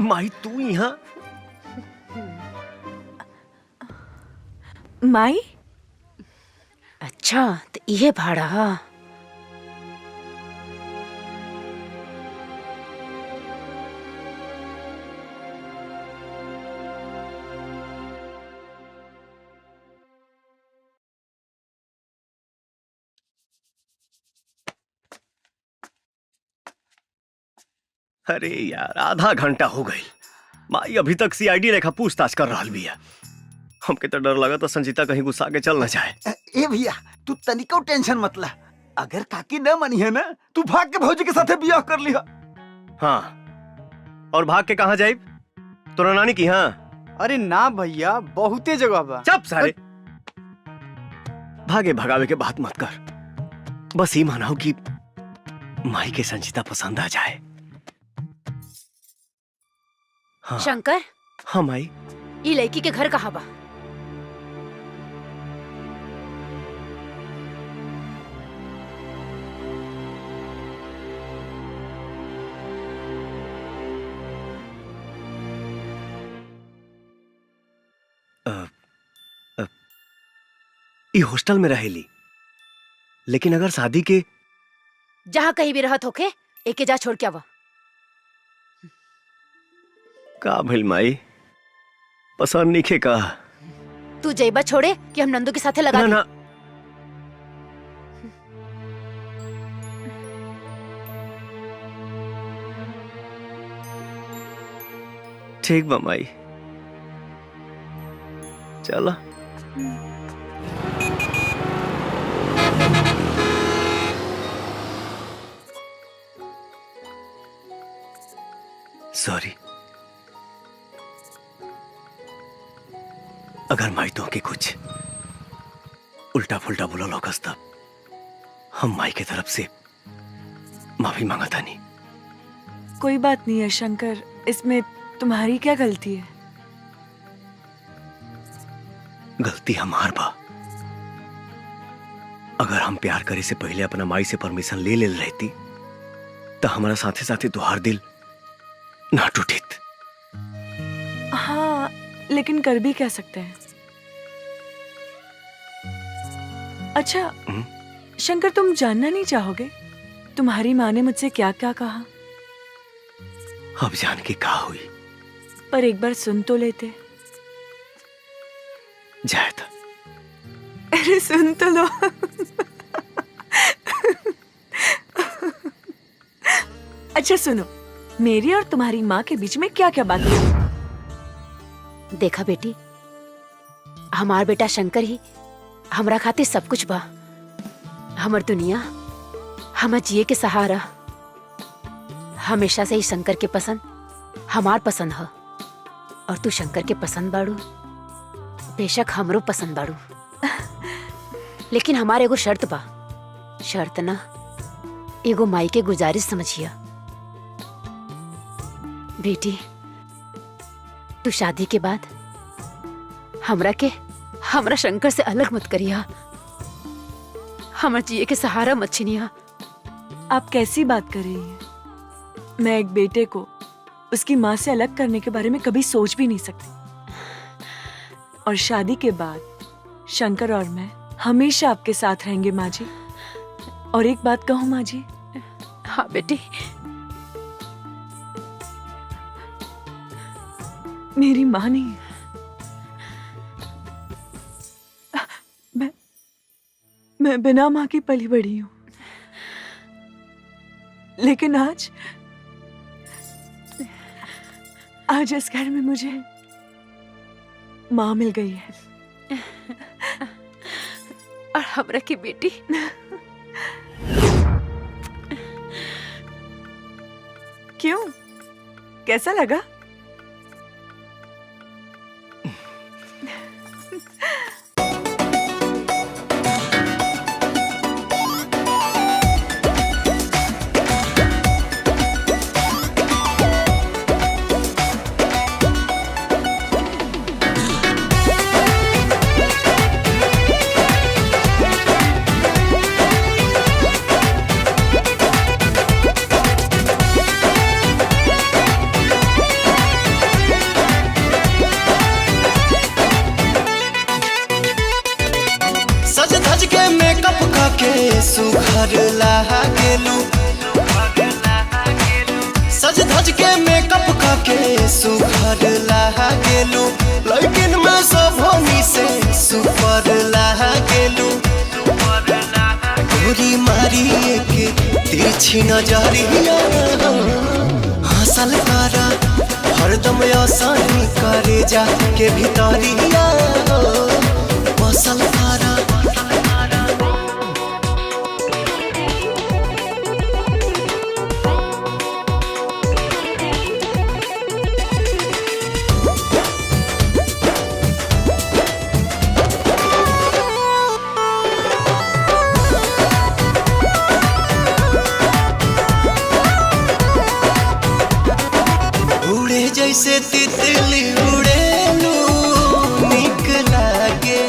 माई तू यहाँ? माई? अच्छा तो ये भाड़ा। अरे यार, आधा घंटा हो गई, माई अभी तक सीआईडी रेखा पूछताछ कर रहा भी है। हमके तो डर लगा तो संजीता कहीं गुस्सा के चल न जाए। ए भैया, तू तनिको टेंशन मत ला। अगर काकी न मनी है ना, तू भाग के भौजी के साथे बियाह कर लिहा। हाँ, और भाग के कहाँ जाए? तोरा नानी की? हाँ। अरे ना भैया, बहुते जगह बा। चुप सारे। भागे भगावे के बात मत कर, बस ये मानाओ कि माई के संजीता पसंद आ जाए। हाँ। शंकर। हाँ माई। ये लड़की के घर कहाँ बा? ये हॉस्टल में रहेली, लेकिन अगर शादी के जहाँ कहीं भी रहत होके, एके जा छोड़ के आवा। का भइल माई, पसंद नहीं खे का? तू जैबा छोड़े कि हम नंदू के साथे लगा ना, ना। ठीक बा माई, चला। सॉरी। अगर माई तो के कुछ उल्टा फुल्टा बोला लोकस तब हम माई की तरफ से माफी मांगा था नहीं। कोई बात नहीं है शंकर, इसमें तुम्हारी क्या गलती है? गलती हमार बा। अगर हम प्यार करे से पहले अपना माई से परमिशन ले ले रहती तो हमारा साथे साथे तुहार दिल ना टूटित। हाँ, लेकिन कर भी क्या सकते हैं। अच्छा शंकर, तुम जानना नहीं चाहोगे तुम्हारी माँ ने मुझसे क्या क्या कहा? अब जान के कहा हुई, पर एक बार सुन तो लेते। जाए था। अरे सुन तो लो। अच्छा सुनो, मेरी और तुम्हारी माँ के बीच में क्या क्या बात है? देखा बेटी, हमार बेटा शंकर ही हमरा खातिर सब कुछ बा। हमर दुनिया, हमर जिए के सहारा। हमेशा से ही शंकर के पसंद हमार पसंद है, और तू शंकर के पसंद बाड़ू, बेशक हमरो पसंद बाड़ू। लेकिन हमारे एगो शर्त बा। शर्त ना, एगो माई के गुजारिश समझिया। बेटी, तू शादी के बाद हमरा शंकर से अलग मत करिया। हमर जिए के सहारा मत छीनिया। आप कैसी बात कर रही हैं? मैं एक बेटे को उसकी माँ से अलग करने के बारे में कभी सोच भी नहीं सकती। और शादी के बाद शंकर और मैं हमेशा आपके साथ रहेंगे माँ जी। और एक बात कहूँ माँ जी? हाँ बेटी। मेरी माँ नहीं, मैं बिना माँ की पली बड़ी हूँ। लेकिन आज इस घर में मुझे माँ मिल गई है। और हमरा की बेटी। क्यों, कैसा लगा? सुघर लागेलू, सज धज के मेकअप करके सुघर लागेलू। लेकिन मैं सभोनी से सुपर लागेलू। गोरी मारी के तिरछी नजरिया हासिल करा, हरदम आसानी करे जा के भीतरिया बसल करा। जैसे तितली उड़ेलू निक लागे,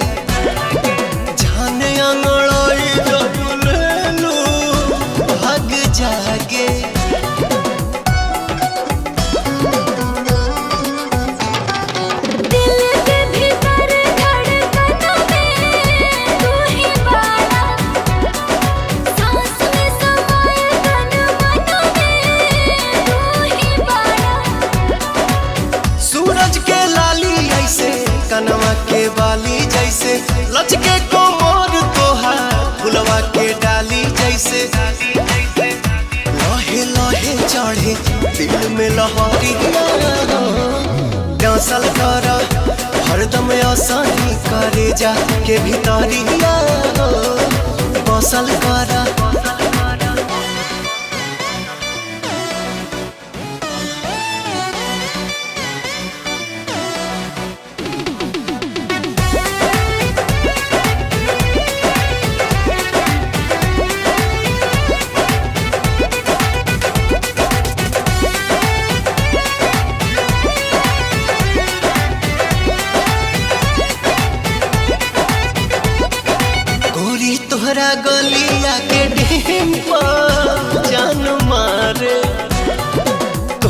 जाने अंगड़ाई जब लेलू भाग जागे। दिल के भीतर धड़कनों में तू ही बाड़ा, सांस में समाए तन मनों में तू ही बाड़ा। सूरज के लाली ऐसे कनवा के बाली जैसे, लचके कोमर तोहार फुलवा के डाली जैसे। लहे लहे चढ़े दिल में लहरी डांसल कर, हरदम आसानी करे जा के भीतरिया बसल कर।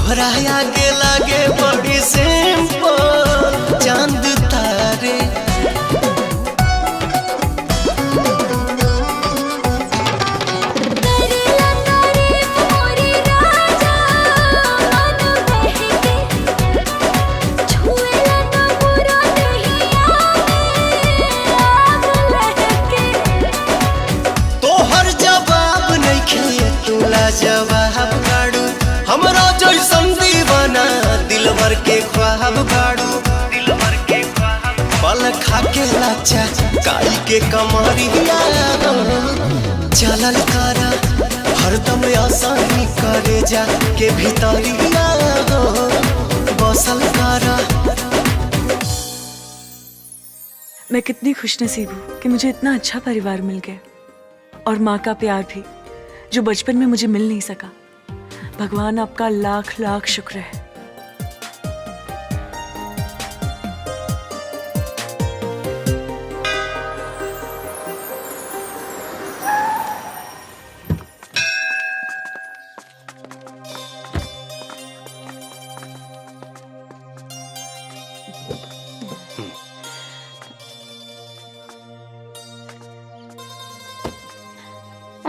तोहरा आगे लागे बड़ी सिंपल चांद तारे। तोहर जवाब नइखे तोला जवाब गाड़ू हमरा जैसन दीवाना दिलवर के ख्वाब गाड़ू। पल खा के लाचा काई के कमरिया चलल करा हरदम आसानी करे जा के भीतरिया बसल करा। मैं कितनी खुशनसीब हूँ कि मुझे इतना अच्छा परिवार मिल गया और माँ का प्यार भी जो बचपन में मुझे मिल नहीं सका। भगवान आपका लाख लाख शुक्र है।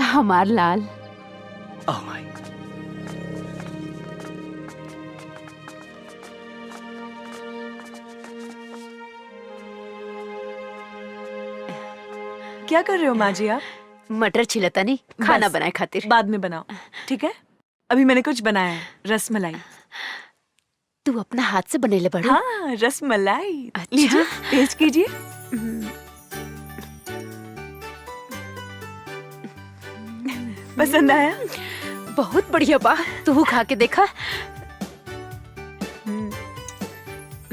हमार लाल। Oh my. क्या कर रहे हो माँ जी आप? मटर छिलता नहीं, खाना बस, बनाए खातिर। बाद में बनाओ, ठीक है? अभी मैंने कुछ बनाया है, रसमलाई। तू अपना हाथ से बनेले बड़ू? हाँ, रसमलाई। अच्छा? लीजिए, टेस्ट कीजिए। पसंद आया? बहुत बढ़िया बा। तू खा के देखा।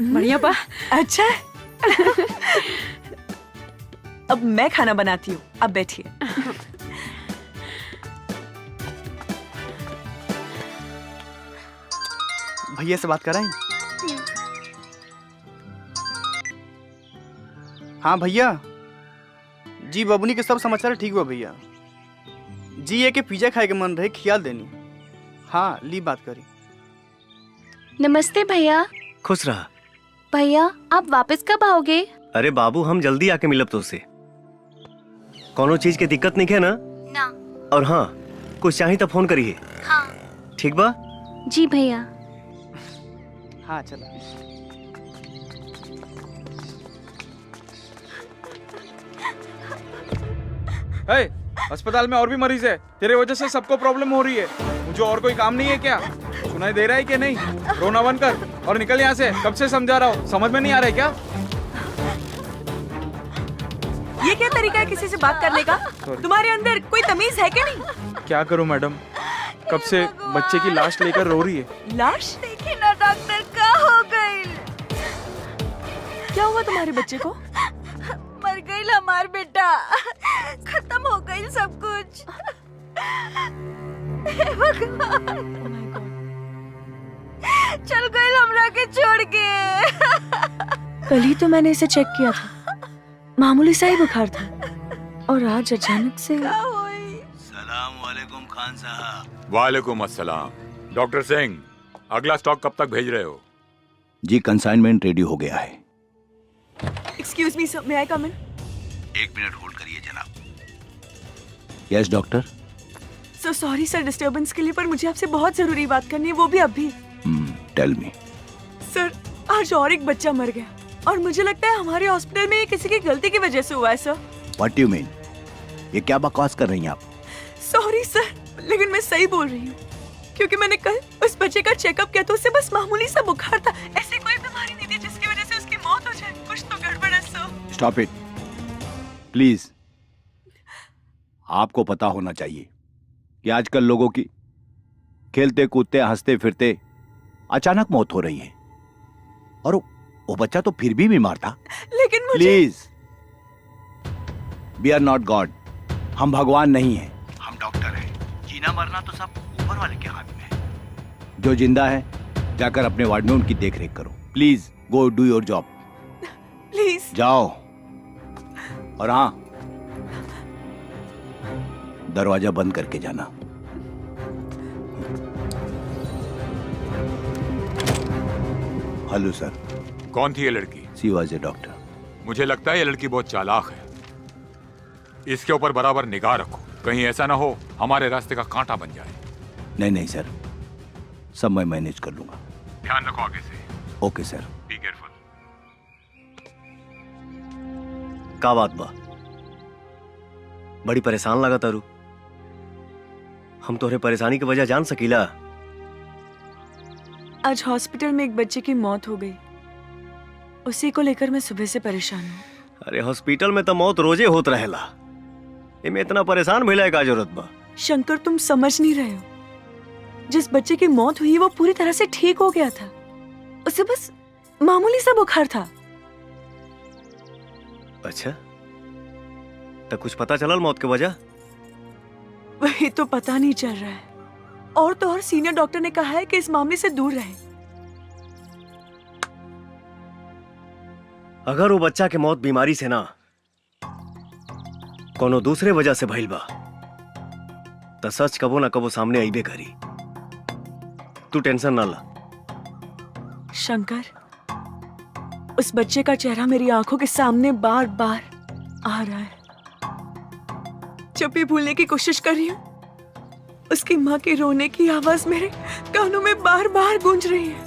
बढ़िया बा। अच्छा। अब मैं खाना बनाती हूँ, अब बैठिए। भैया से बात कराएं? हाँ भैया जी, बबुनी के सब समाचार ठीक हुआ भैया जी। ये के पिज्जा खाए के मन रहे, खियाल देनी। हाँ ली बात करी। नमस्ते भैया। खुश रहा। भैया आप वापस कब आओगे? अरे बाबू हम जल्दी आके मिलब तो उससे। कोनो चीज के दिक्कत नहीं है ना? ना। और हाँ कुछ चाहिए तो फोन करिए। हाँ। ठीक बा? जी भैया। हाँ चलो। अस्पताल में और भी मरीज है, तेरे वजह से सबको प्रॉब्लम हो रही है। मुझे और कोई काम नहीं है क्या? सुनाई दे रहा है कि नहीं? रोना बंद कर और निकल यहाँ से। कब से समझा रहा हूँ, समझ में नहीं आ रहा है क्या? ये क्या तरीका है किसी से बात करने का? तुम्हारे अंदर कोई तमीज है क्या नहीं? क्या करूँ मैडम, कब से बच्चे की लाश लेकर रो रही है। लाश? देखिए ना डॉक्टर, क्या हो गई? क्या हुआ तुम्हारे बच्चे को? मर गई हमार बेटा, खत्म हो गई सब कुछ। चल गई हमरा के छोड़ के। कल ही तो मैंने इसे चेक किया था, मामूली सा ही बुखार था, और आज अचानक से। सलाम वालेकुम खान साहब। वालेकुम अस्सलाम। डॉक्टर सिंह, अगला स्टॉक कब तक भेज रहे हो? जी कंसाइनमेंट रेडी हो गया है। एक्सक्यूज मी सर, मे आई कम इन? 1 मिनट होल्ड करिए जनाब। Yes doctor. So sorry sir disturbance के लिए, पर मुझे आपसे बहुत जरूरी बात करनी है, वो भी अभी। Tell me. सर आज और एक बच्चा मर गया, और मुझे लगता है हमारे हॉस्पिटल में ये किसी की गलती की वजह से हुआ है सर। What you mean? ये क्या बकवास कर रही हैं आप? सॉरी सर, लेकिन मैं सही बोल रही हूँ, क्योंकि मैंने कल उस बच्चे का चेकअप किया तो उसे बस मामूली सा बुखार था, ऐसी कोई बीमारी नहीं थी जिसकी वजह से उसकी मौत हो जाए। कुछ तो गड़बड़ है सर। Stop it please. आपको पता होना चाहिए कि आजकल लोगों की खेलते कूदते हंसते फिरते अचानक मौत हो रही है, और वो बच्चा तो फिर भी बीमार था। लेकिन मुझे... please, we are not God. हम भगवान नहीं हैं, हम डॉक्टर हैं। जीना मरना तो सब ऊपर वाले के हाथ में है। जो जिंदा है जाकर अपने वार्ड में उनकी देख रेख करो। Please go do your job. Please जाओ। और हाँ, दरवाजा बंद करके जाना। Hello sir. कौन थी ये लड़की? She was a doctor. मुझे लगता है ये लड़की बहुत चालाक है। इसके ऊपर बराबर निगाह रखो, कहीं ऐसा ना हो हमारे रास्ते का कांटा बन जाए। नहीं नहीं सर, सब मैं मैनेज कर लूंगा। ध्यान रखो आगे से। Okay sir. Be careful. का बात बा? बड़ी परेशान लगा तारू। हम तोहरे परेशानी की वजह जान सकीला? आज हॉस्पिटल में एक बच्चे की मौत हो गई, उसी को लेकर मैं सुबह से परेशान हूँ। अरे हॉस्पिटल में तो मौत रोजे होत रहेला, इमे इतना परेशान भइला का जरूरत बा? शंकर, तुम समझ नहीं रहे हो। जिस बच्चे की मौत हुई वो पूरी तरह से ठीक हो गया था, उसे बस मामूली सा बुखार था। अच्छा, तो कुछ पता चलल मौत की वजह? वही तो पता नहीं चल रहा है, और तो और सीनियर डॉक्टर ने कहा है कि इस मामले से दूर रहे। अगर वो बच्चा के मौत बीमारी से ना कोनो दूसरे वजह से भइल बा तो सच कबो ना कबो सामने आईबे करी। तू टेंशन ना ला। शंकर, उस बच्चे का चेहरा मेरी आंखों के सामने बार बार आ रहा है। जब भी भूलने की कोशिश कर रही हूँ, उसकी माँ के रोने की आवाज मेरे कानों में बार बार गूंज रही है,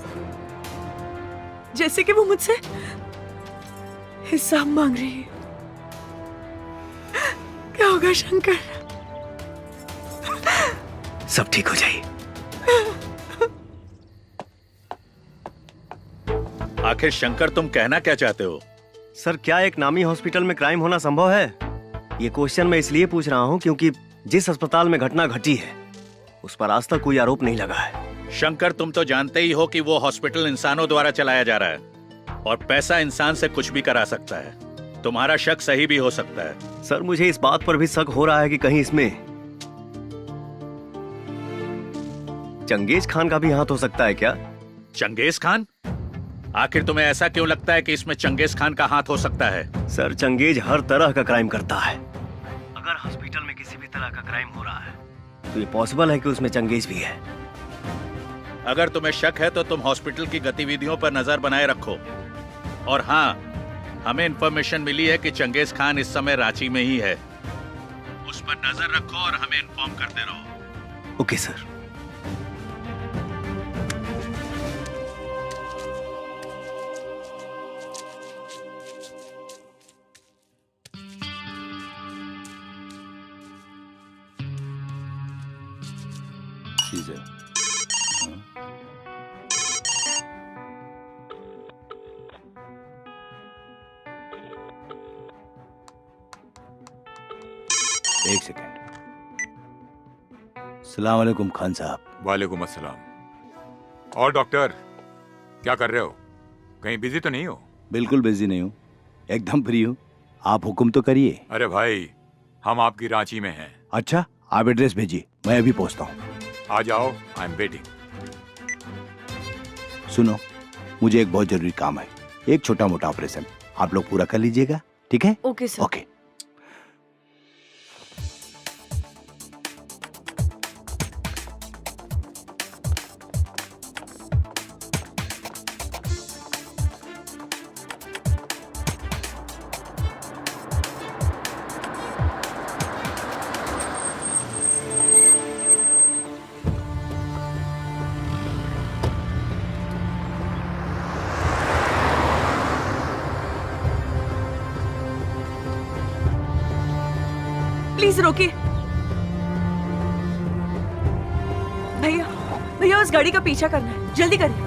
जैसे कि वो मुझसे हिसाब मांग रही है। क्या होगा शंकर? सब ठीक हो जाए। आखिर शंकर, तुम कहना क्या चाहते हो? सर, क्या एक नामी हॉस्पिटल में क्राइम होना संभव है? ये क्वेश्चन मैं इसलिए पूछ रहा हूँ क्योंकि जिस अस्पताल में घटना घटी है उस पर आज तक कोई आरोप नहीं लगा है। शंकर, तुम तो जानते ही हो कि वो हॉस्पिटल इंसानों द्वारा चलाया जा रहा है और पैसा इंसान से कुछ भी करा सकता है। तुम्हारा शक सही भी हो सकता है। सर, मुझे इस बात पर भी शक हो रहा है कि कहीं इसमें चंगेज खान का भी हाथ हो सकता है क्या? Genghis Khan? आखिर तुम्हें ऐसा क्यों लगता है कि इसमें चंगेज खान का हाथ हो सकता है? सर, चंगेज हर तरह का क्राइम करता है। अगर हॉस्पिटल में किसी भी तरह का क्राइम हो रहा है तो ये पॉसिबल है कि उसमें चंगेज भी है। अगर तुम्हें शक है तो तुम हॉस्पिटल की गतिविधियों पर नजर बनाए रखो। और हाँ, हमें इंफॉर्मेशन मिली है कि चंगेज खान इस समय रांची में ही है। उस पर नजर रखो और हमें इन्फॉर्म करते रहो। Okay sir. एक सेकंड। सलाम अलैकुम खान साहब। वालेकुम अस्सलाम। और डॉक्टर, क्या कर रहे हो? कहीं बिजी तो नहीं हो? बिल्कुल बिजी नहीं हूँ, एकदम फ्री हूँ। आप हुक्म तो करिए। अरे भाई, हम आपकी रांची में हैं। अच्छा, आप एड्रेस भेजिए, मैं अभी पहुँचता हूँ। आ जाओ, आई एम वेटिंग। सुनो, मुझे एक बहुत जरूरी काम है, एक छोटा मोटा ऑपरेशन, आप लोग पूरा कर लीजिएगा, ठीक है? Okay sir. ओके। प्लीज रोकिए। भैया, भैया उस गाड़ी का पीछा करना है, जल्दी करिए।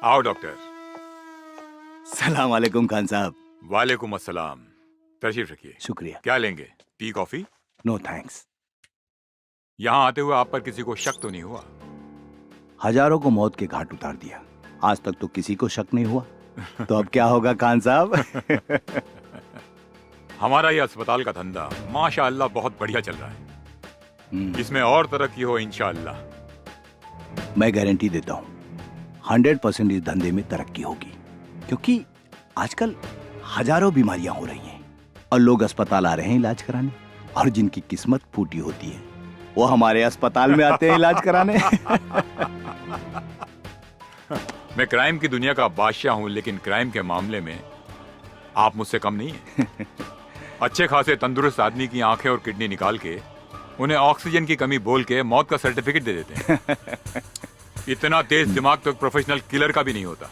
आओ डॉक्टर। सलाम अलैकुम खान साहब। वालेकुम अस्सलाम। तशरीफ रखिए। शुक्रिया। क्या लेंगे, टी कॉफी? No thanks. यहाँ आते हुए आप पर किसी को शक तो नहीं हुआ? हजारों को मौत के घाट उतार दिया, आज तक तो किसी को शक नहीं हुआ। तो अब क्या होगा खान साहब? हमारा ये अस्पताल का धंधा माशाअल्लाह बहुत बढ़िया चल रहा है। इसमें और तरक्की हो इंशाअल्लाह। मैं गारंटी देता हूँ 100% इस धंधे में तरक्की होगी, क्योंकि आजकल हजारों बीमारियां हो रही हैं और लोग अस्पताल आ रहे हैं इलाज कराने, और जिनकी किस्मत फूटी होती है वो हमारे अस्पताल में आते हैं इलाज कराने। मैं क्राइम की दुनिया का बादशाह हूं, लेकिन क्राइम के मामले में आप मुझसे कम नहीं हैं। अच्छे खासे तंदुरुस्त आदमी की आंखें और किडनी निकाल के उन्हें ऑक्सीजन की कमी बोल के मौत का सर्टिफिकेट दे देते हैं। इतना तेज दिमाग तो एक प्रोफेशनल किलर का भी नहीं होता।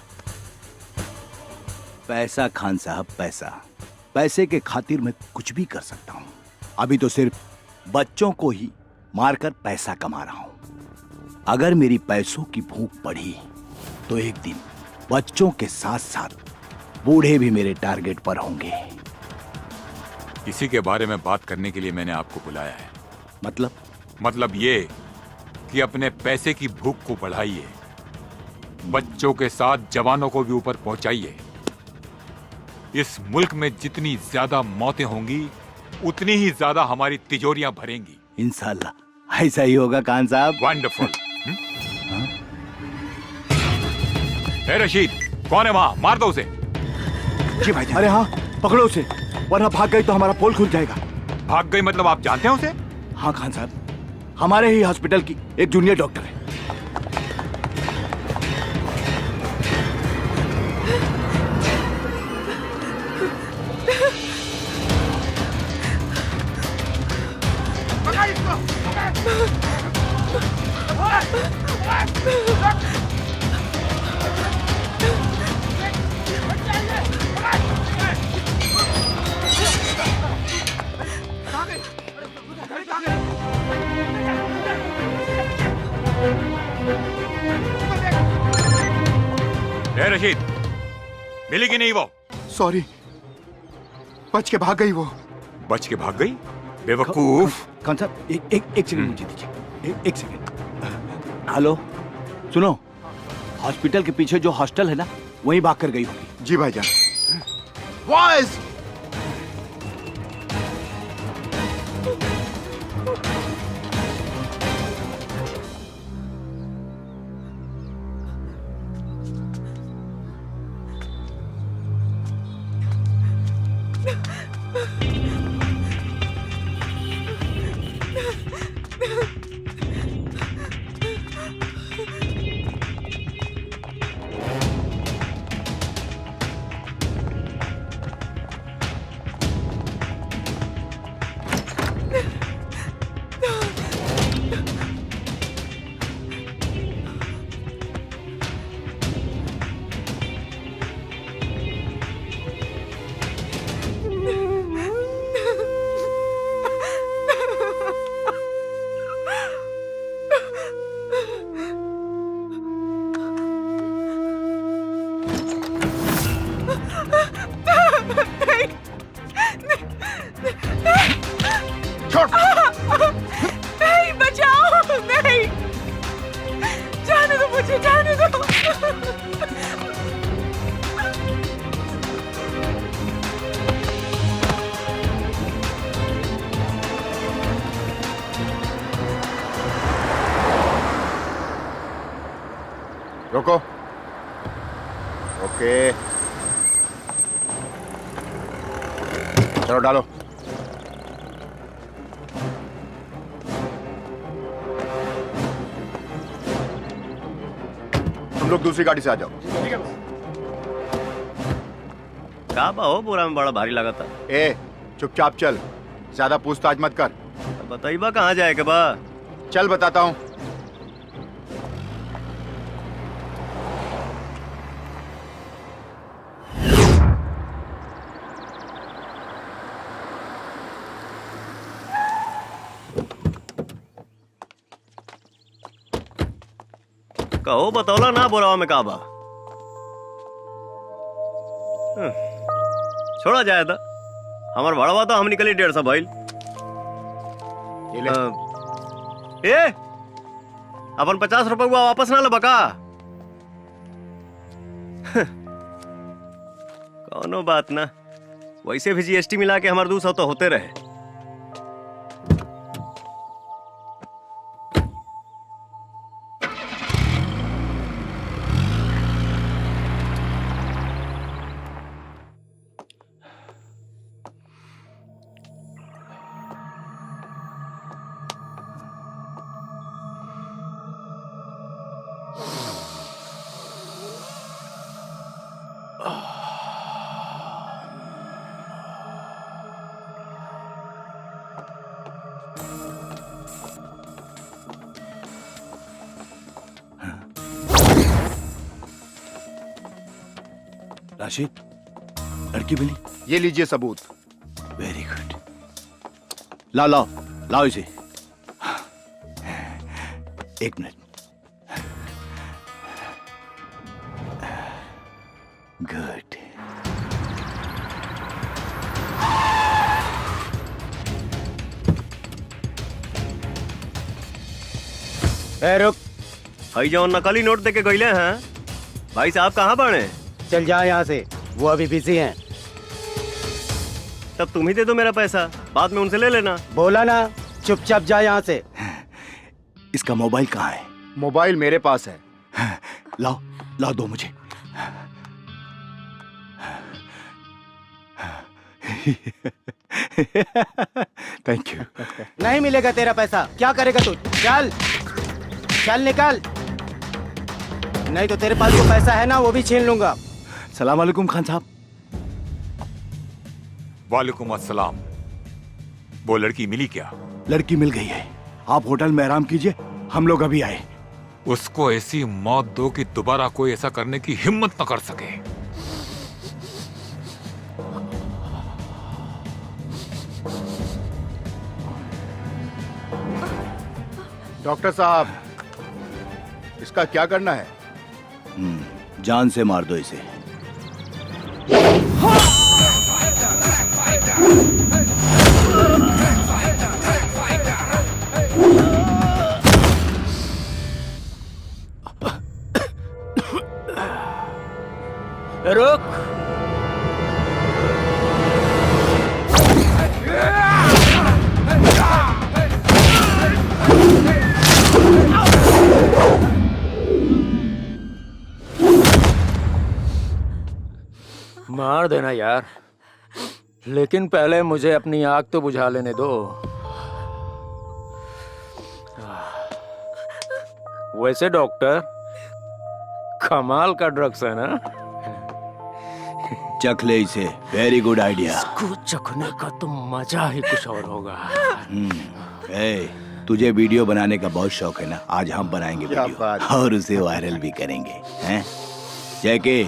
पैसा खान साहब, पैसा, पैसे के खातिर मैं कुछ भी कर सकता हूँ। अभी तो सिर्फ बच्चों को ही मारकर पैसा कमा रहा हूँ। अगर मेरी पैसों की भूख बढ़ी तो एक दिन बच्चों के साथ साथ बूढ़े भी मेरे टारगेट पर होंगे। इसी के बारे में बात करने के लिए मैंने आपको बुलाया है। मतलब ये कि अपने पैसे की भूख को बढ़ाइए, बच्चों के साथ जवानों को भी ऊपर पहुंचाइए। इस मुल्क में जितनी ज्यादा मौतें होंगी उतनी ही ज्यादा हमारी तिजोरियां भरेंगी। इंशाल्लाह ऐसा ही होगा खान साहब। वंडरफुल। ए रशीद, कौन है वहां? मार दो उसे। जी भाई। अरे हाँ, पकड़ो उसे, वरना भाग गई तो हमारा पोल खुल जाएगा। भाग गई मतलब आप जानते हैं उसे? हाँ खान साहब, हमारे ही हॉस्पिटल की एक जूनियर डॉक्टर है। रशीद, मिली कि नहीं वो? सॉरी, बच के भाग गई वो। बच के भाग गई? बेवकूफ। खान साहब एक सेकंड मुझे दीजिए, एक सेकंड। हेलो, सुनो, हॉस्पिटल के पीछे जो हॉस्टल है ना, वहीं भाग कर गई होगी। जी भाईजान। बॉयज, नहीं, बचाओ, नहीं, जाने दो मुझे, जाने दो। रोको। ओके, चलो डालो। तुम लोग दूसरी गाड़ी से आ जाओ। का बा हो, बोरा में बड़ा भारी लगा था। ए, चुपचाप चल, ज्यादा पूछताछ मत कर। बताइबा कहाँ जाए के बा? चल बताता हूँ। कहो बतौला ना बोरावा में का बा। छोड़ा जाए था, हमार भाड़ा तो हम निकली 150 भाई। ए अपन 50 रुपए वापस ना लबका। कौनो बात ना, वैसे भी जीएसटी मिला के हमारे 200 तो होते रहे। राशिद, लड़की मिली? ये लीजिए सबूत। Very good. लाओ लाओ लाओ इसे। एक मिनट। गुड। रुक, भाई जो नकली नोट देके गईले हैं, भाई साहब कहाँ बने? चल जा यहाँ से, वो अभी बिजी हैं। तब तुम ही दे दो मेरा पैसा, बाद में उनसे ले लेना। बोला ना, चुपचाप जा यहाँ से। इसका मोबाइल कहाँ है? मोबाइल मेरे पास है। लाओ लाओ, दो मुझे। Thank you. नहीं मिलेगा तेरा पैसा, क्या करेगा तू? चल चल निकल, नहीं तो तेरे पास जो पैसा है ना वो भी छीन लूंगा। सलाम वालेकुम खान साहब। वालेकुम अस्सलाम। वो लड़की मिली क्या? लड़की मिल गई है, आप होटल में आराम कीजिए, हम लोग अभी आए। उसको ऐसी मौत दो कि दोबारा कोई ऐसा करने की हिम्मत न कर सके। डॉक्टर साहब, इसका क्या करना है? जान से मार दो इसे। रुक। मार देना यार, लेकिन पहले मुझे अपनी आग तो बुझा लेने दो। वैसे डॉक्टर, कमाल का ड्रग्स है ना? चख ले इसे, वेरी गुड आइडिया। इसको चखने का तो मजा ही कुछ और होगा। तुझे वीडियो बनाने का बहुत शौक है ना, आज हम बनाएंगे क्या वीडियो बात। और उसे वायरल भी करेंगे, हैं? Jake,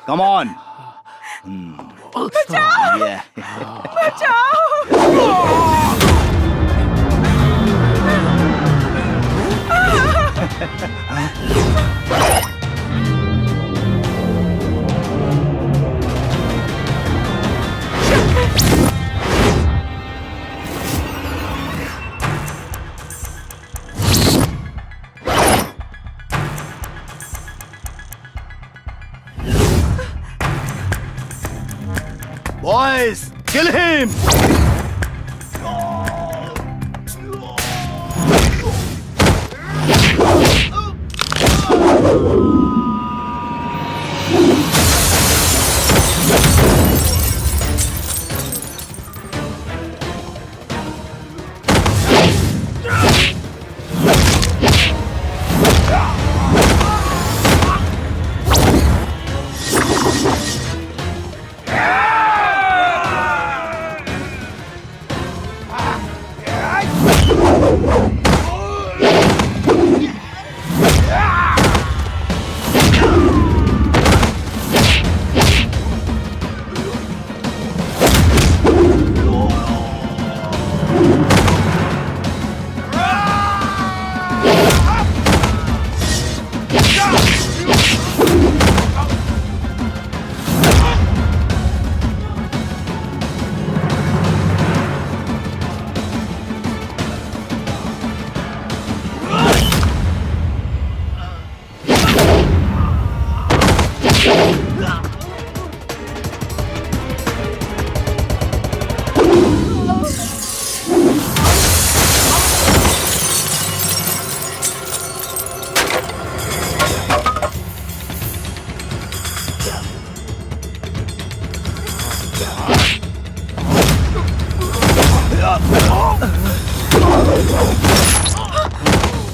come on. Boys, kill him!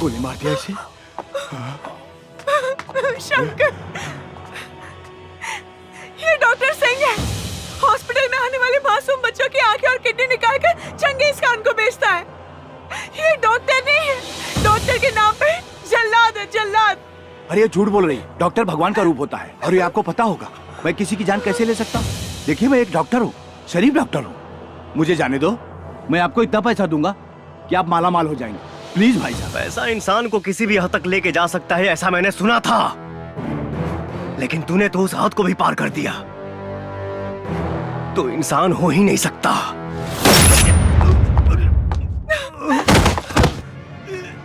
गोली मार दिया इसे। शंकर, ये डॉक्टर सिंह है। हॉस्पिटल में आने वाले मासूम बच्चों की आंखें और किडनी निकाल कर चंगेज खान को बेचता है। ये डॉक्टर नहीं है, डॉक्टर के नाम पे जल्लाद है, जल्लाद। अरे ये झूठ बोल रही, डॉक्टर भगवान का रूप होता है और ये आपको पता होगा। मैं किसी की जान कैसे ले सकता हूँ? देखिए मैं एक डॉक्टर हूँ, शरीफ डॉक्टर हूँ। मुझे जाने दो, मैं आपको इतना पैसा दूंगा कि आप माला माल हो जाएंगे। प्लीज भाई साहब। पैसा इंसान को किसी भी हद तक लेके जा सकता है, ऐसा मैंने सुना था, लेकिन तूने तो उस हद को भी पार कर दिया। तो इंसान हो ही नहीं सकता।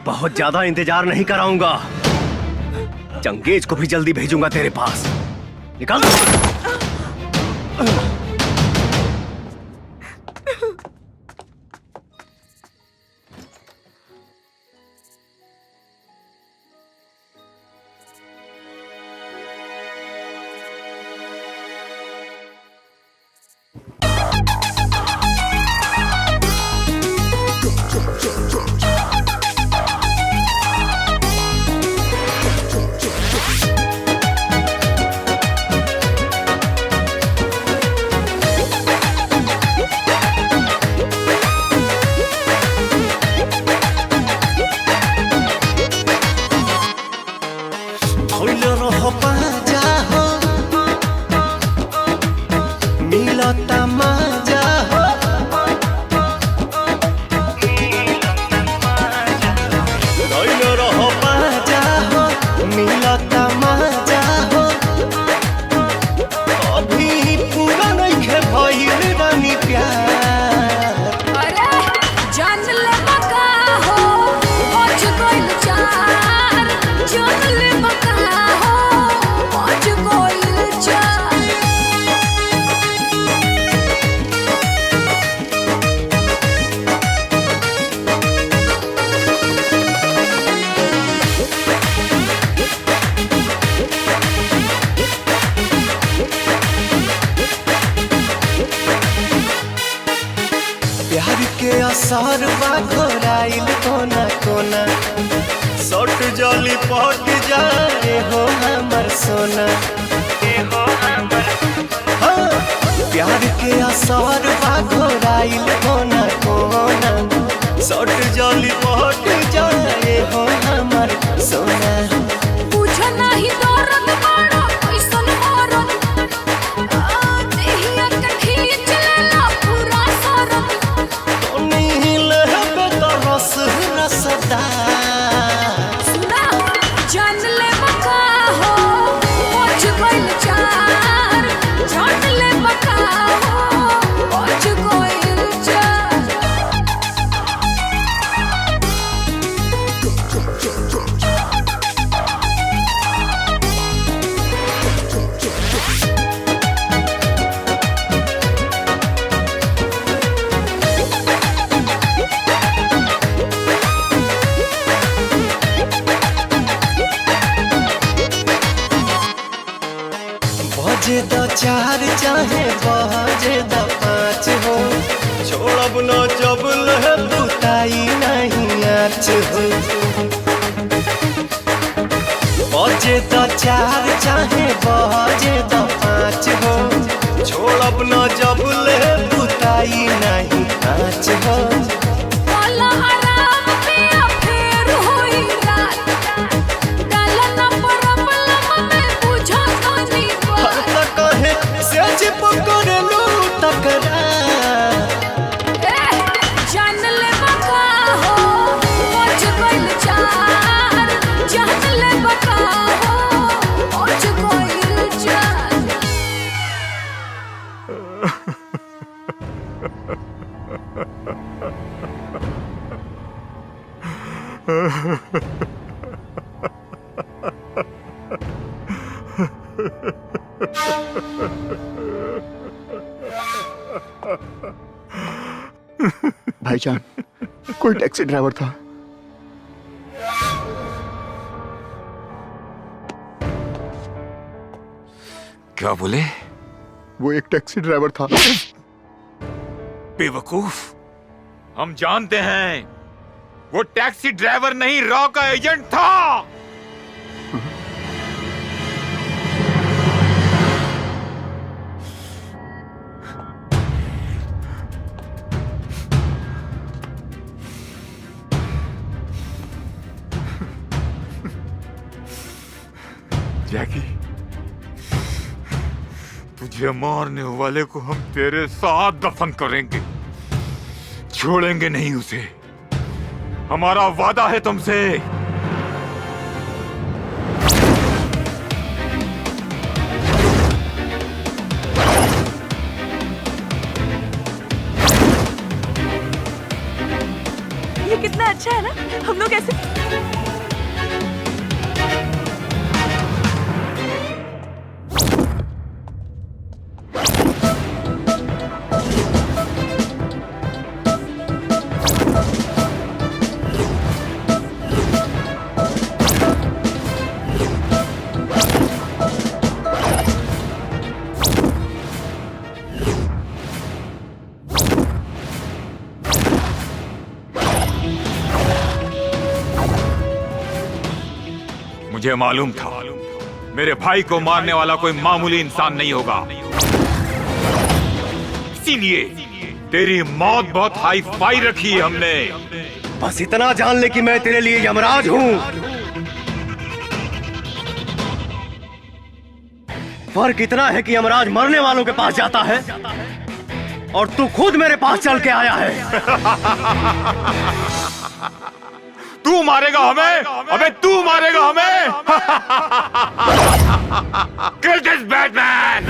बहुत ज्यादा इंतजार नहीं कराऊंगा, चंगेज को भी जल्दी भेजूंगा तेरे पास। निकल। सरवा घोराइल कोना कोना, सट जली पट जाए हो हमर सोना। हाँ, प्यार के असरवा घोराइल कोना कोना, सट जली पट जाए हो हमर सोना। बुझ नहीं दर्द बड़ा कैसन मरद, देहिया के खींच लेला पूरा सरद। सुना जान ले बका हो, पहुंच गइल चार। जान ले बका हो, पहुंच गइल चार। बजे द चार चाहे बजे द पाँच हो, छोड़ब न जब लह बुताई नहीं आँच हो। बजे द चार चाहे बजे द पाँच हो, छोड़ब न जब लह बुताई नहीं आँच हो। वाला आराम पिया फेर होई रात, डाला ना प्रॉब्लम में बुझा नहीं बात। हर तक है से चिपकर लू टकरा। जान ले बका हो, पहुंच गइल चार। जान ले बका हो, पहुंच गइल चार। भाईजान, कोई टैक्सी ड्राइवर था। क्या बोले? वो एक टैक्सी ड्राइवर था। बेवकूफ, हम जानते हैं वो टैक्सी ड्राइवर नहीं, रॉ का एजेंट था। जैकी, तुझे मारने वाले को हम तेरे साथ दफन करेंगे, छोड़ेंगे नहीं उसे। हमारा वादा है तुमसे। ये कितना अच्छा है ना, हम लोग ऐसे मुझे मालूम था मेरे भाई को मारने वाला कोई मामूली इंसान नहीं होगा, इसीलिए तेरी मौत बहुत हाई फाई रखी है हमने। बस इतना जान ले कि मैं तेरे लिए यमराज हूं। फर्क इतना है कि यमराज मरने वालों के पास जाता है और तू खुद मेरे पास चल के आया है। तू मारेगा हमें? अबे तू मारेगा हमें? Kill this Batman!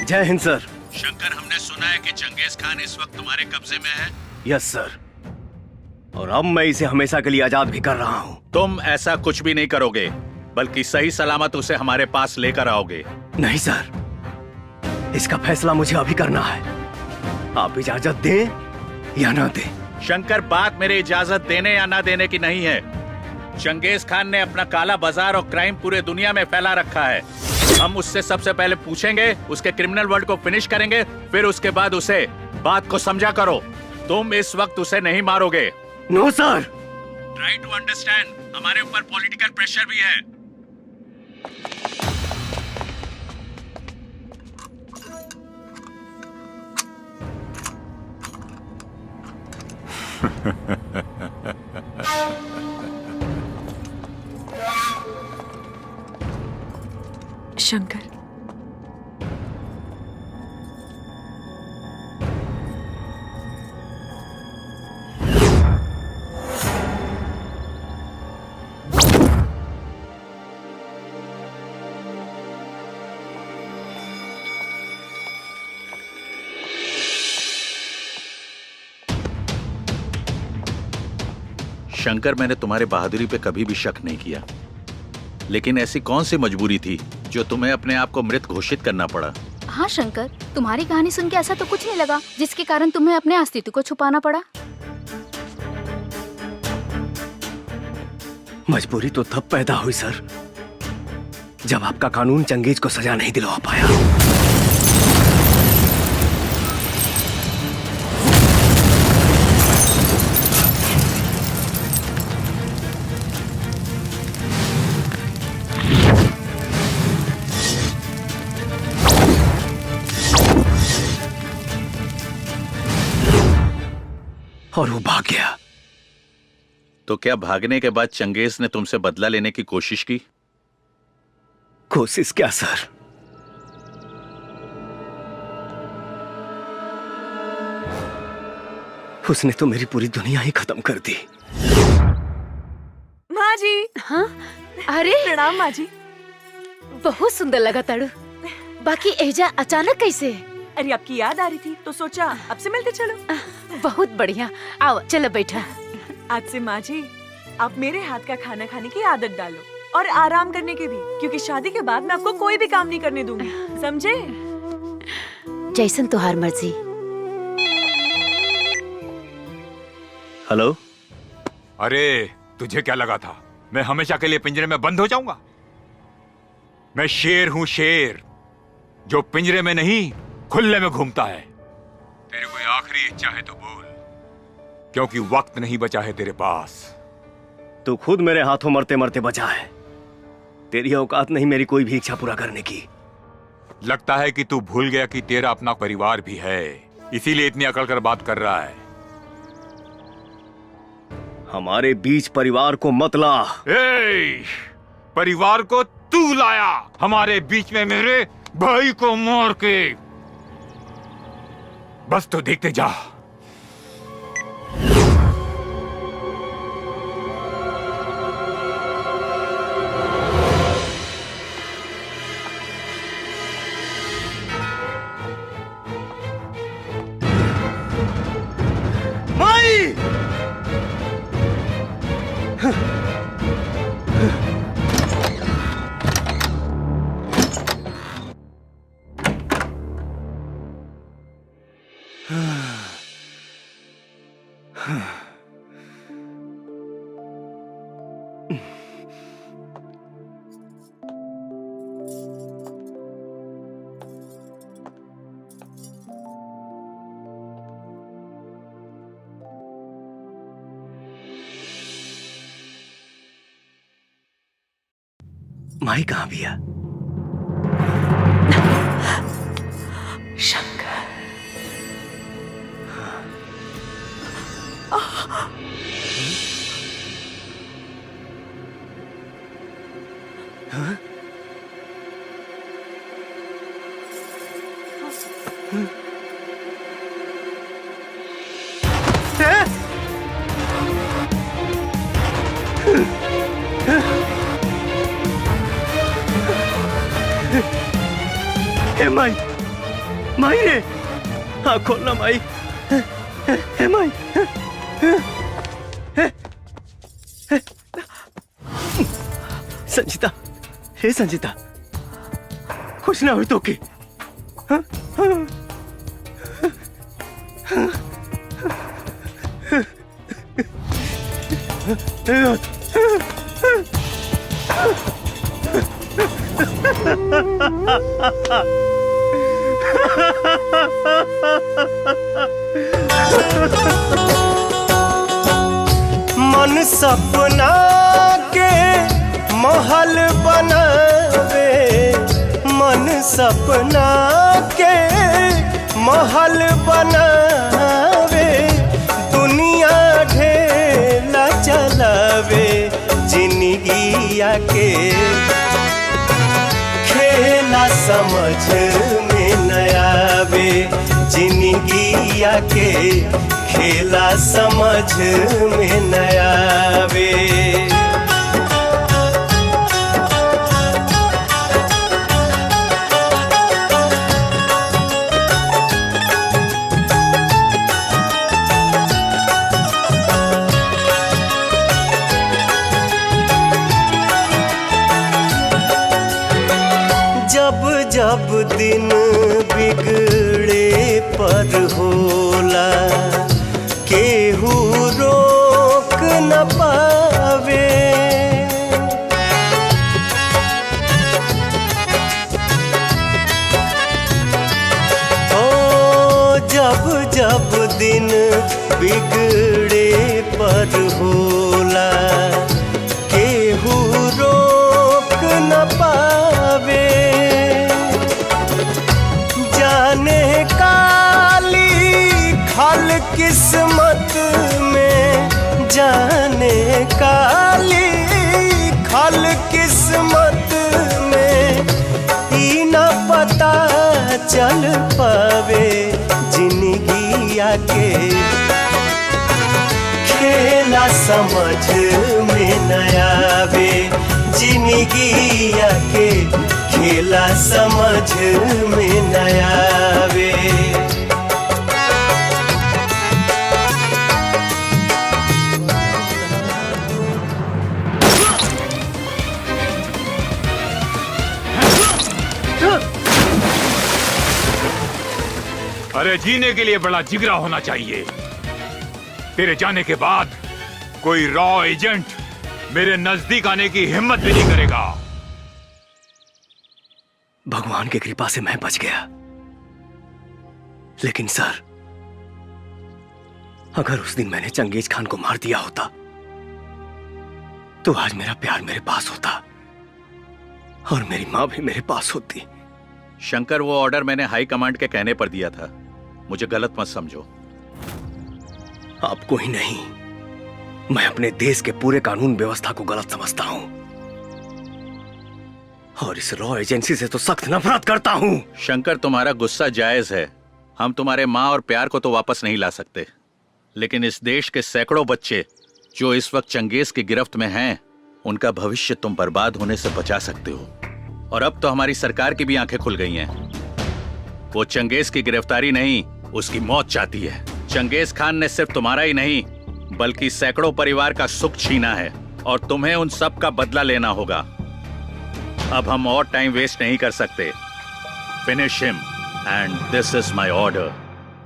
जय हिंद सर। शंकर, हमने सुना है कि चंगेज खान इस वक्त तुम्हारे कब्जे में है। यस सर, और अब मैं इसे हमेशा के लिए आजाद भी कर रहा हूँ। तुम ऐसा कुछ भी नहीं करोगे, बल्कि सही सलामत उसे हमारे पास लेकर आओगे। नहीं सर, इसका फैसला मुझे अभी करना है। आप इजाजत दें या ना दें। शंकर, बात मेरे इजाजत देने या ना देने की नहीं है। चंगेज खान ने अपना काला बाजार और क्राइम पूरे दुनिया में फैला रखा है। हम उससे सबसे पहले पूछेंगे, उसके क्रिमिनल वर्ल्ड को फिनिश करेंगे, फिर उसके बाद उसे बात को समझा करो। तुम इस वक्त उसे नहीं मारोगे। No sir. Try to understand, हमारे ऊपर पॉलिटिकल प्रेशर भी है। शंकर, शंकर, मैंने तुम्हारे बहादुरी पे कभी भी शक नहीं किया, लेकिन ऐसी कौन सी मजबूरी थी जो तुम्हें अपने आप को मृत घोषित करना पड़ा? हाँ शंकर, तुम्हारी कहानी सुन के ऐसा तो कुछ नहीं लगा जिसके कारण तुम्हें अपने अस्तित्व को छुपाना पड़ा। मजबूरी तो तब पैदा हुई सर, जब आपका कानून चंगेज को सजा नहीं दिलवा पाया। और वो भाग गया। तो क्या भागने के बाद चंगेज ने तुमसे बदला लेने की कोशिश की? कोशिश क्या सर, उसने तो मेरी पूरी दुनिया ही खत्म कर दी। माँ जी। हाँ? अरे प्रणाम माँ जी। बहुत सुंदर लगा ताड़ू। बाकी एजा अचानक कैसे? अरे आपकी याद आ रही थी तो सोचा आपसे मिलते चलो। बहुत बढ़िया, आओ चलो बैठा। आज से माँ जी आप मेरे हाथ का खाना खाने की आदत डालो और आराम करने की भी, क्योंकि शादी के बाद मैं आपको कोई भी काम नहीं करने दूंगी, समझे? जैसन तुहार मर्जी। हेलो। अरे तुझे क्या लगा था मैं हमेशा के लिए पिंजरे में बंद हो जाऊंगा? मैं शेर हूं, शेर जो पिंजरे में नहीं खुले में घूमता है। तेरी कोई आखिरी इच्छा है तो बोल, क्योंकि वक्त नहीं बचा है तेरे पास। तू खुद मेरे हाथों मरते मरते बचा है। तेरी औकात नहीं मेरी कोई भी इच्छा पूरा करने की। लगता है कि तू भूल गया कि तेरा अपना परिवार भी है, इसीलिए इतनी अकड़ कर बात कर रहा है। हमारे बीच परिवार को मत ला। परिवार को तू लाया हमारे बीच में, मेरे भाई को मार के। बस तो देखते जा। माई! माई कहाँ भैया? शंकर। हाँ? हे माई, माई रे, हाँ खोलना माई। हे माई, संजीता, हे संजीता, कुछ ना हो तो के? हाँ? हाँ? मन सपना के महल बनावे, मन सपना के महल बनावे, दुनिया के खेला समझ में न आवे, जिंदगी के खेला समझ में न आवे। जब दिन बिगड़े पर होला, केहू रोक न पावे। ओ जब जब दिन बिगड़े पर होला, केहू रोक न पावे। जाने काली खल किस्मत में, जाने काली खल किस्मत में, ई न पता चल पावे जिंदगी के खेला समझ में न आवे, जिंदगी के खेला समझ में न आवे। अरे जीने के लिए बड़ा जिगरा होना चाहिए। तेरे जाने के बाद कोई रॉ एजेंट मेरे नजदीक आने की हिम्मत भी नहीं करेगा। भगवान की कृपा से मैं बच गया, लेकिन सर, अगर उस दिन मैंने चंगेज खान को मार दिया होता तो आज मेरा प्यार मेरे पास होता और मेरी मां भी मेरे पास होती। शंकर, वो ऑर्डर मैंने हाई कमांड के कहने पर दिया था, मुझे गलत मत समझो। आपको ही नहीं, मैं अपने देश के पूरे कानून व्यवस्था को गलत समझता हूं और इस रॉ एजेंसी से तो सख्त नफरत करता हूं। शंकर, तुम्हारा गुस्सा जायज है। हम तुम्हारे माँ और प्यार को तो वापस नहीं ला सकते, लेकिन इस देश के सैकड़ों बच्चे जो इस वक्त चंगेज की गिरफ्त में हैं, उनका भविष्य तुम बर्बाद होने से बचा सकते हो। और अब तो हमारी सरकार की भी आंखें खुल गई हैं। वो चंगेज की गिरफ्तारी नहीं, उसकी मौत चाहती है। चंगेज खान ने सिर्फ तुम्हारा ही नहीं बल्कि सैकड़ों परिवार का सुख छीना है और तुम्हें उन सब का बदला लेना होगा। अब हम और टाइम वेस्ट नहीं कर सकते। Finish him and this is my order.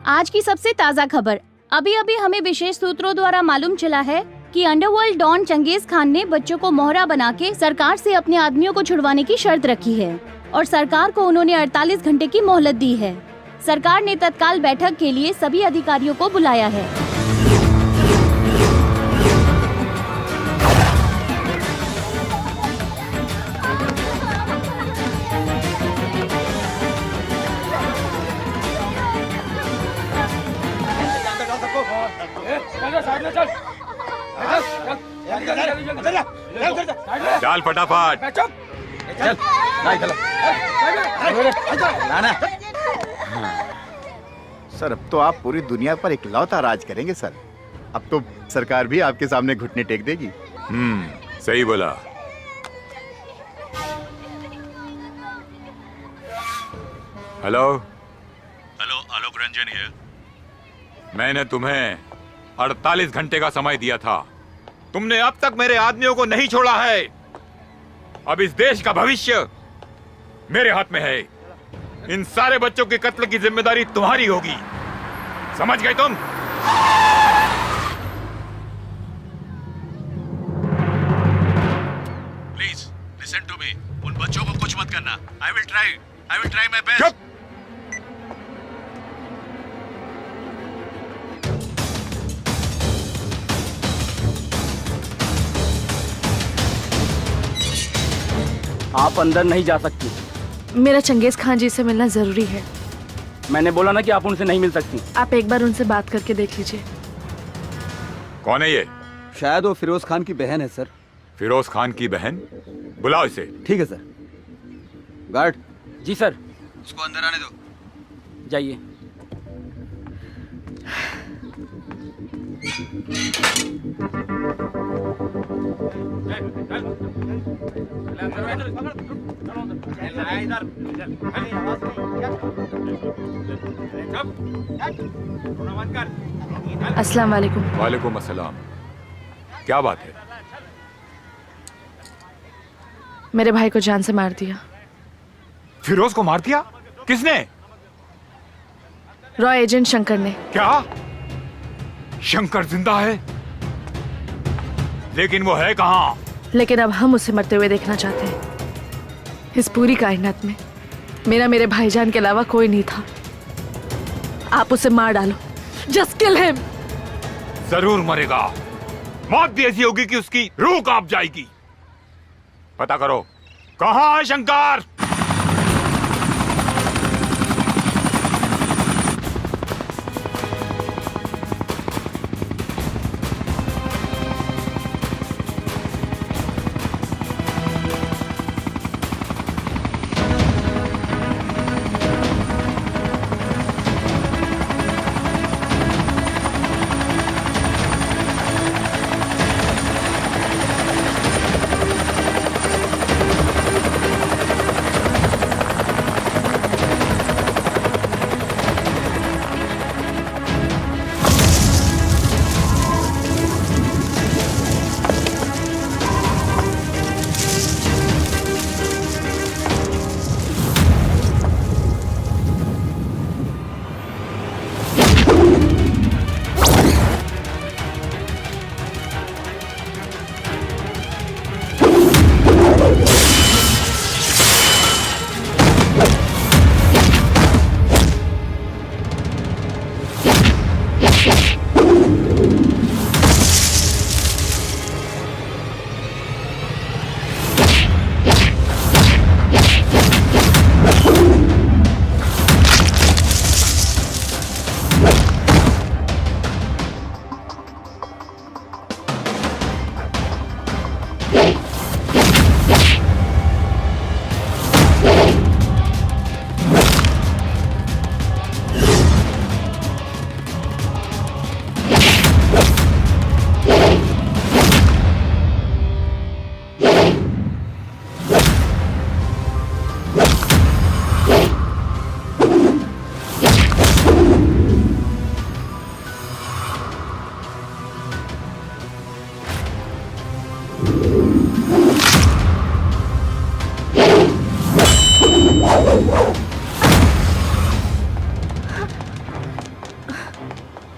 आज की सबसे ताज़ा खबर। अभी अभी हमें विशेष सूत्रों द्वारा मालूम चला है कि अंडरवर्ल्ड डॉन चंगेज खान ने बच्चों को मोहरा बना के सरकार से अपने आदमियों को छुड़वाने की शर्त रखी है और सरकार को उन्होंने 48 घंटे की मोहलत दी है। सरकार ने तत्काल बैठक के लिए सभी अधिकारियों को बुलाया है। डाल फटाफट। चल, लाना। सर, अब तो आप पूरी दुनिया पर इकलौता राज करेंगे सर। अब तो सरकार भी आपके सामने घुटने टेक देगी। सही बोला। Hello hello, Alok Ranjan here. मैंने तुम्हें 48 घंटे का समय दिया था, तुमने अब तक मेरे आदमियों को नहीं छोड़ा है। अब इस देश का भविष्य मेरे हाथ में है। इन सारे बच्चों के कत्ल की जिम्मेदारी तुम्हारी होगी, समझ गए तुम? Please listen to me. उन बच्चों को कुछ मत करना। I will try my best. आप अंदर नहीं जा सकती। मेरा चंगेज खान जी से मिलना जरूरी है। मैंने बोला ना कि आप उनसे नहीं मिल सकती। आप एक बार उनसे बात करके देख लीजिए। कौन है ये? शायद वो फिरोज खान की बहन है सर। फिरोज खान की बहन, बुलाओ इसे। ठीक है सर। गार्ड। जी सर। उसको अंदर आने दो। जाइए। अस्सलाम वालेकुम। वालेकुम अस्सलाम। क्या बात है? मेरे भाई को जान से मार दिया। फिरोज को मार दिया? किसने? रॉ एजेंट शंकर ने। क्या? शंकर जिंदा है? लेकिन वो है कहाँ? लेकिन अब हम उसे मरते हुए देखना चाहते हैं। इस पूरी कायनात में मेरे भाईजान के अलावा कोई नहीं था। आप उसे मार डालो। Just kill him. जरूर मरेगा। मौत भी ऐसी होगी कि उसकी रूह कांप जाएगी। पता करो कहाँ है शंकर?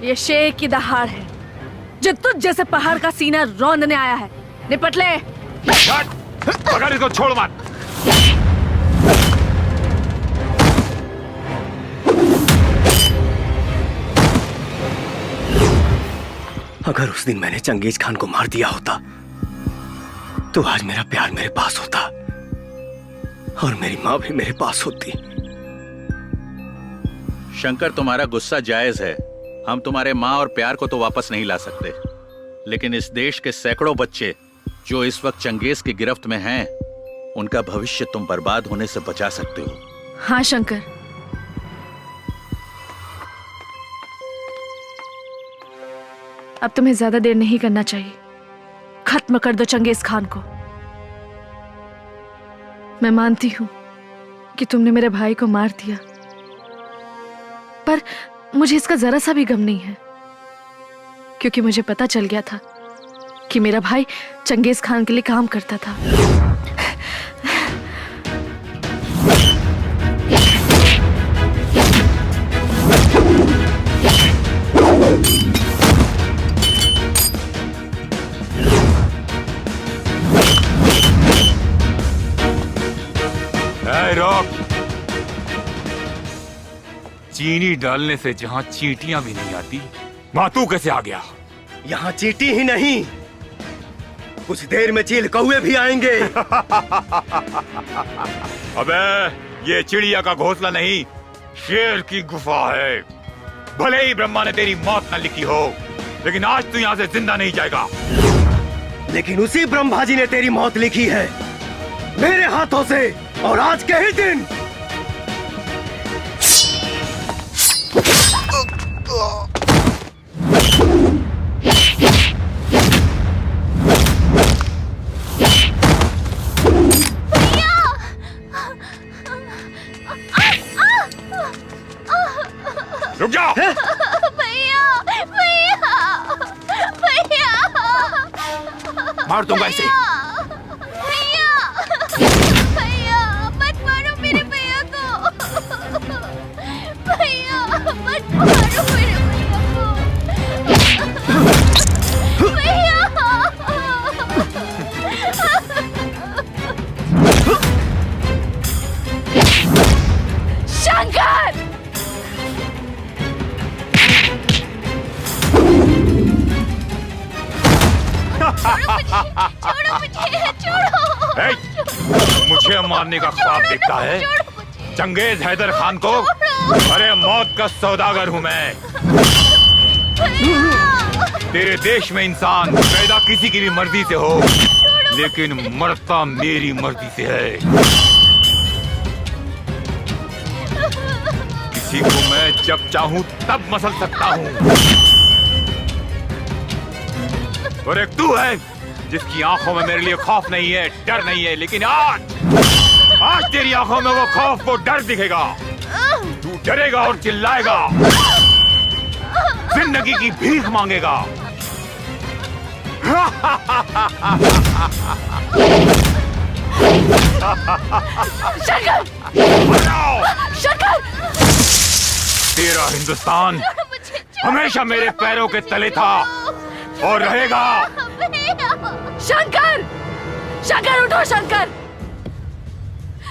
ये शेर की दहाड़ है जो तुझ जैसे पहाड़ का सीना रौंदने आया है। निपट ले। पकड़ इसको, छोड़ मत। अगर उस दिन मैंने चंगेज खान को मार दिया होता तो आज मेरा प्यार मेरे पास होता और मेरी माँ भी मेरे पास होती। शंकर, तुम्हारा गुस्सा जायज है। हम तुम्हारे माँ और प्यार को तो वापस नहीं ला सकते, लेकिन इस देश के सैकड़ों बच्चे जो इस वक्त चंगेज की गिरफ्त में हैं, उनका भविष्य तुम बर्बाद होने से बचा सकते हो। हाँ शंकर, अब तुम्हें ज्यादा देर नहीं करना चाहिए। खत्म कर दो चंगेज खान को। मैं मानती हूं कि तुमने मेरे भाई को मार दिया, पर मुझे इसका जरा सा भी गम नहीं है, क्योंकि मुझे पता चल गया था कि मेरा भाई चंगेज खान के लिए काम करता था। रोक। चीनी डालने से जहां चींटियां भी नहीं आती, वहां तू कैसे आ गया? यहाँ चींटी ही नहीं, कुछ देर में चील कौवे भी आएंगे। अबे, ये चिड़िया का घोंसला नहीं, शेर की गुफा है। भले ही ब्रह्मा ने तेरी मौत न लिखी हो, लेकिन आज तू यहाँ से जिंदा नहीं जाएगा। लेकिन उसी ब्रह्मा जी ने तेरी मौत लिखी है मेरे हाथों से, और आज के ही दिन रुक जाओ। भैया भैया भैया मार दूंगा इसे। भैया भैया मत मारो मेरे भैया को। भैया मत मारो मेरे भैया को। भैया शंकर छोड़ो मुझे, छोड़ो। मुझे मारने का ख्वाब देखता है चंगेज हैदर खान को? अरे मौत का सौदागर हूँ मैं। तेरे देश में इंसान पैदा किसी की भी मर्जी से हो, लेकिन मरता मेरी मर्जी से है। किसी को मैं जब चाहूं तब मसल सकता हूँ, और एक तू है जिसकी आंखों में मेरे लिए खौफ नहीं है, डर नहीं है, लेकिन आज तेरी आंखों में वो खौफ, वो डर दिखेगा। तू डरेगा और चिल्लाएगा, जिंदगी की भीख मांगेगा। शंकर! शंकर! तेरा हिंदुस्तान हमेशा मेरे पैरों के तले था और रहेगा। शंकर! शंकर उठो शंकर!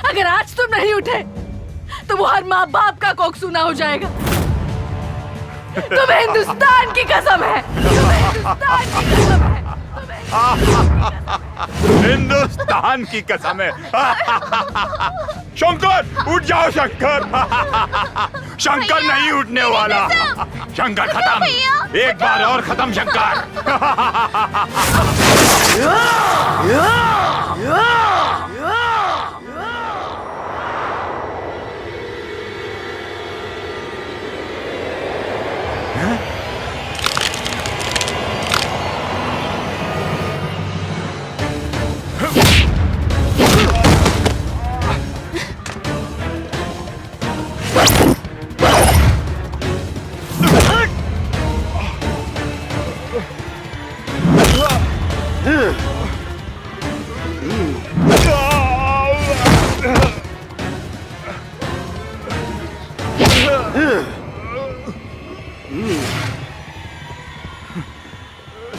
अगर आज तुम नहीं उठे तो वो हर माँ बाप का कोख सूना हो जाएगा। तुम्हें हिंदुस्तान की कसम है, तुम्हें हिंदुस्तान की कसम है। हिंदुस्तान की कसम है। शंकर उठ जाओ शंकर। शंकर नहीं उठने वाला। शंकर खत्म, एक बार और खत्म Shankar.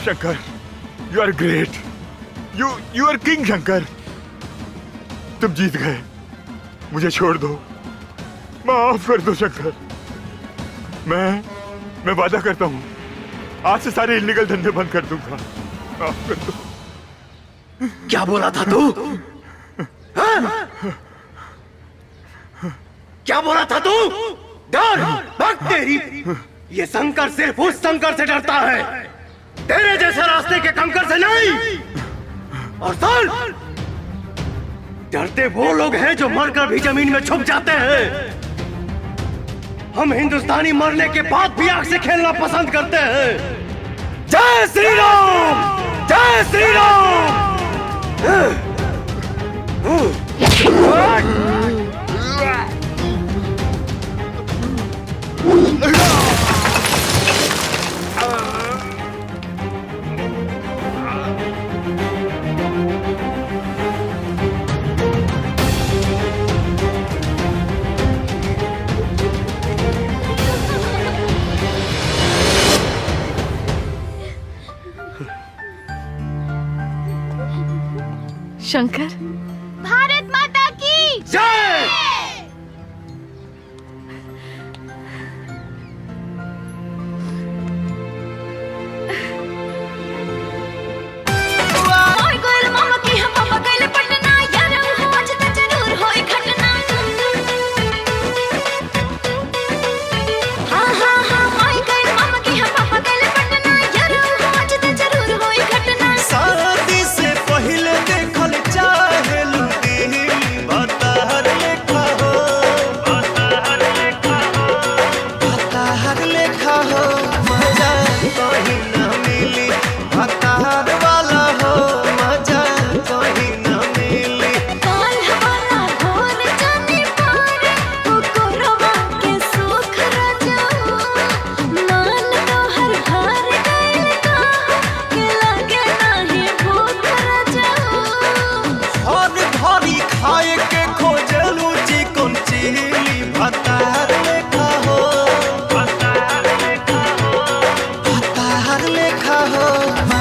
Shankar, you are great, you are king Shankar. तुम जीत गए, मुझे छोड़ दो, माफ कर दो शंकर। मैं वादा करता हूँ आज से सारे इलीगल धंधे बंद कर दूंगा। माफ कर दो। क्या बोला था तू? हाँ? क्या बोला था तू? डर भक्त तेरी। ये शंकर सिर्फ उस शंकर से डरता है, तेरे जैसे रास्ते के कंकर से नहीं। और सुन, डरते वो लोग हैं जो मरकर भी जमीन में छुप जाते हैं। हम हिंदुस्तानी मरने के बाद भी आग से खेलना पसंद करते हैं। जय श्री राम, जय श्री राम। शंकर, भारत माता की जय। मामा की हम पापा गइले पटना, यार आज त जरूर होई घटना। हाँ हाँ हाँ, माई गइल मामा की हम पापा गइले पटना, यार आज त जरूर होई घटना। शादी देखा हो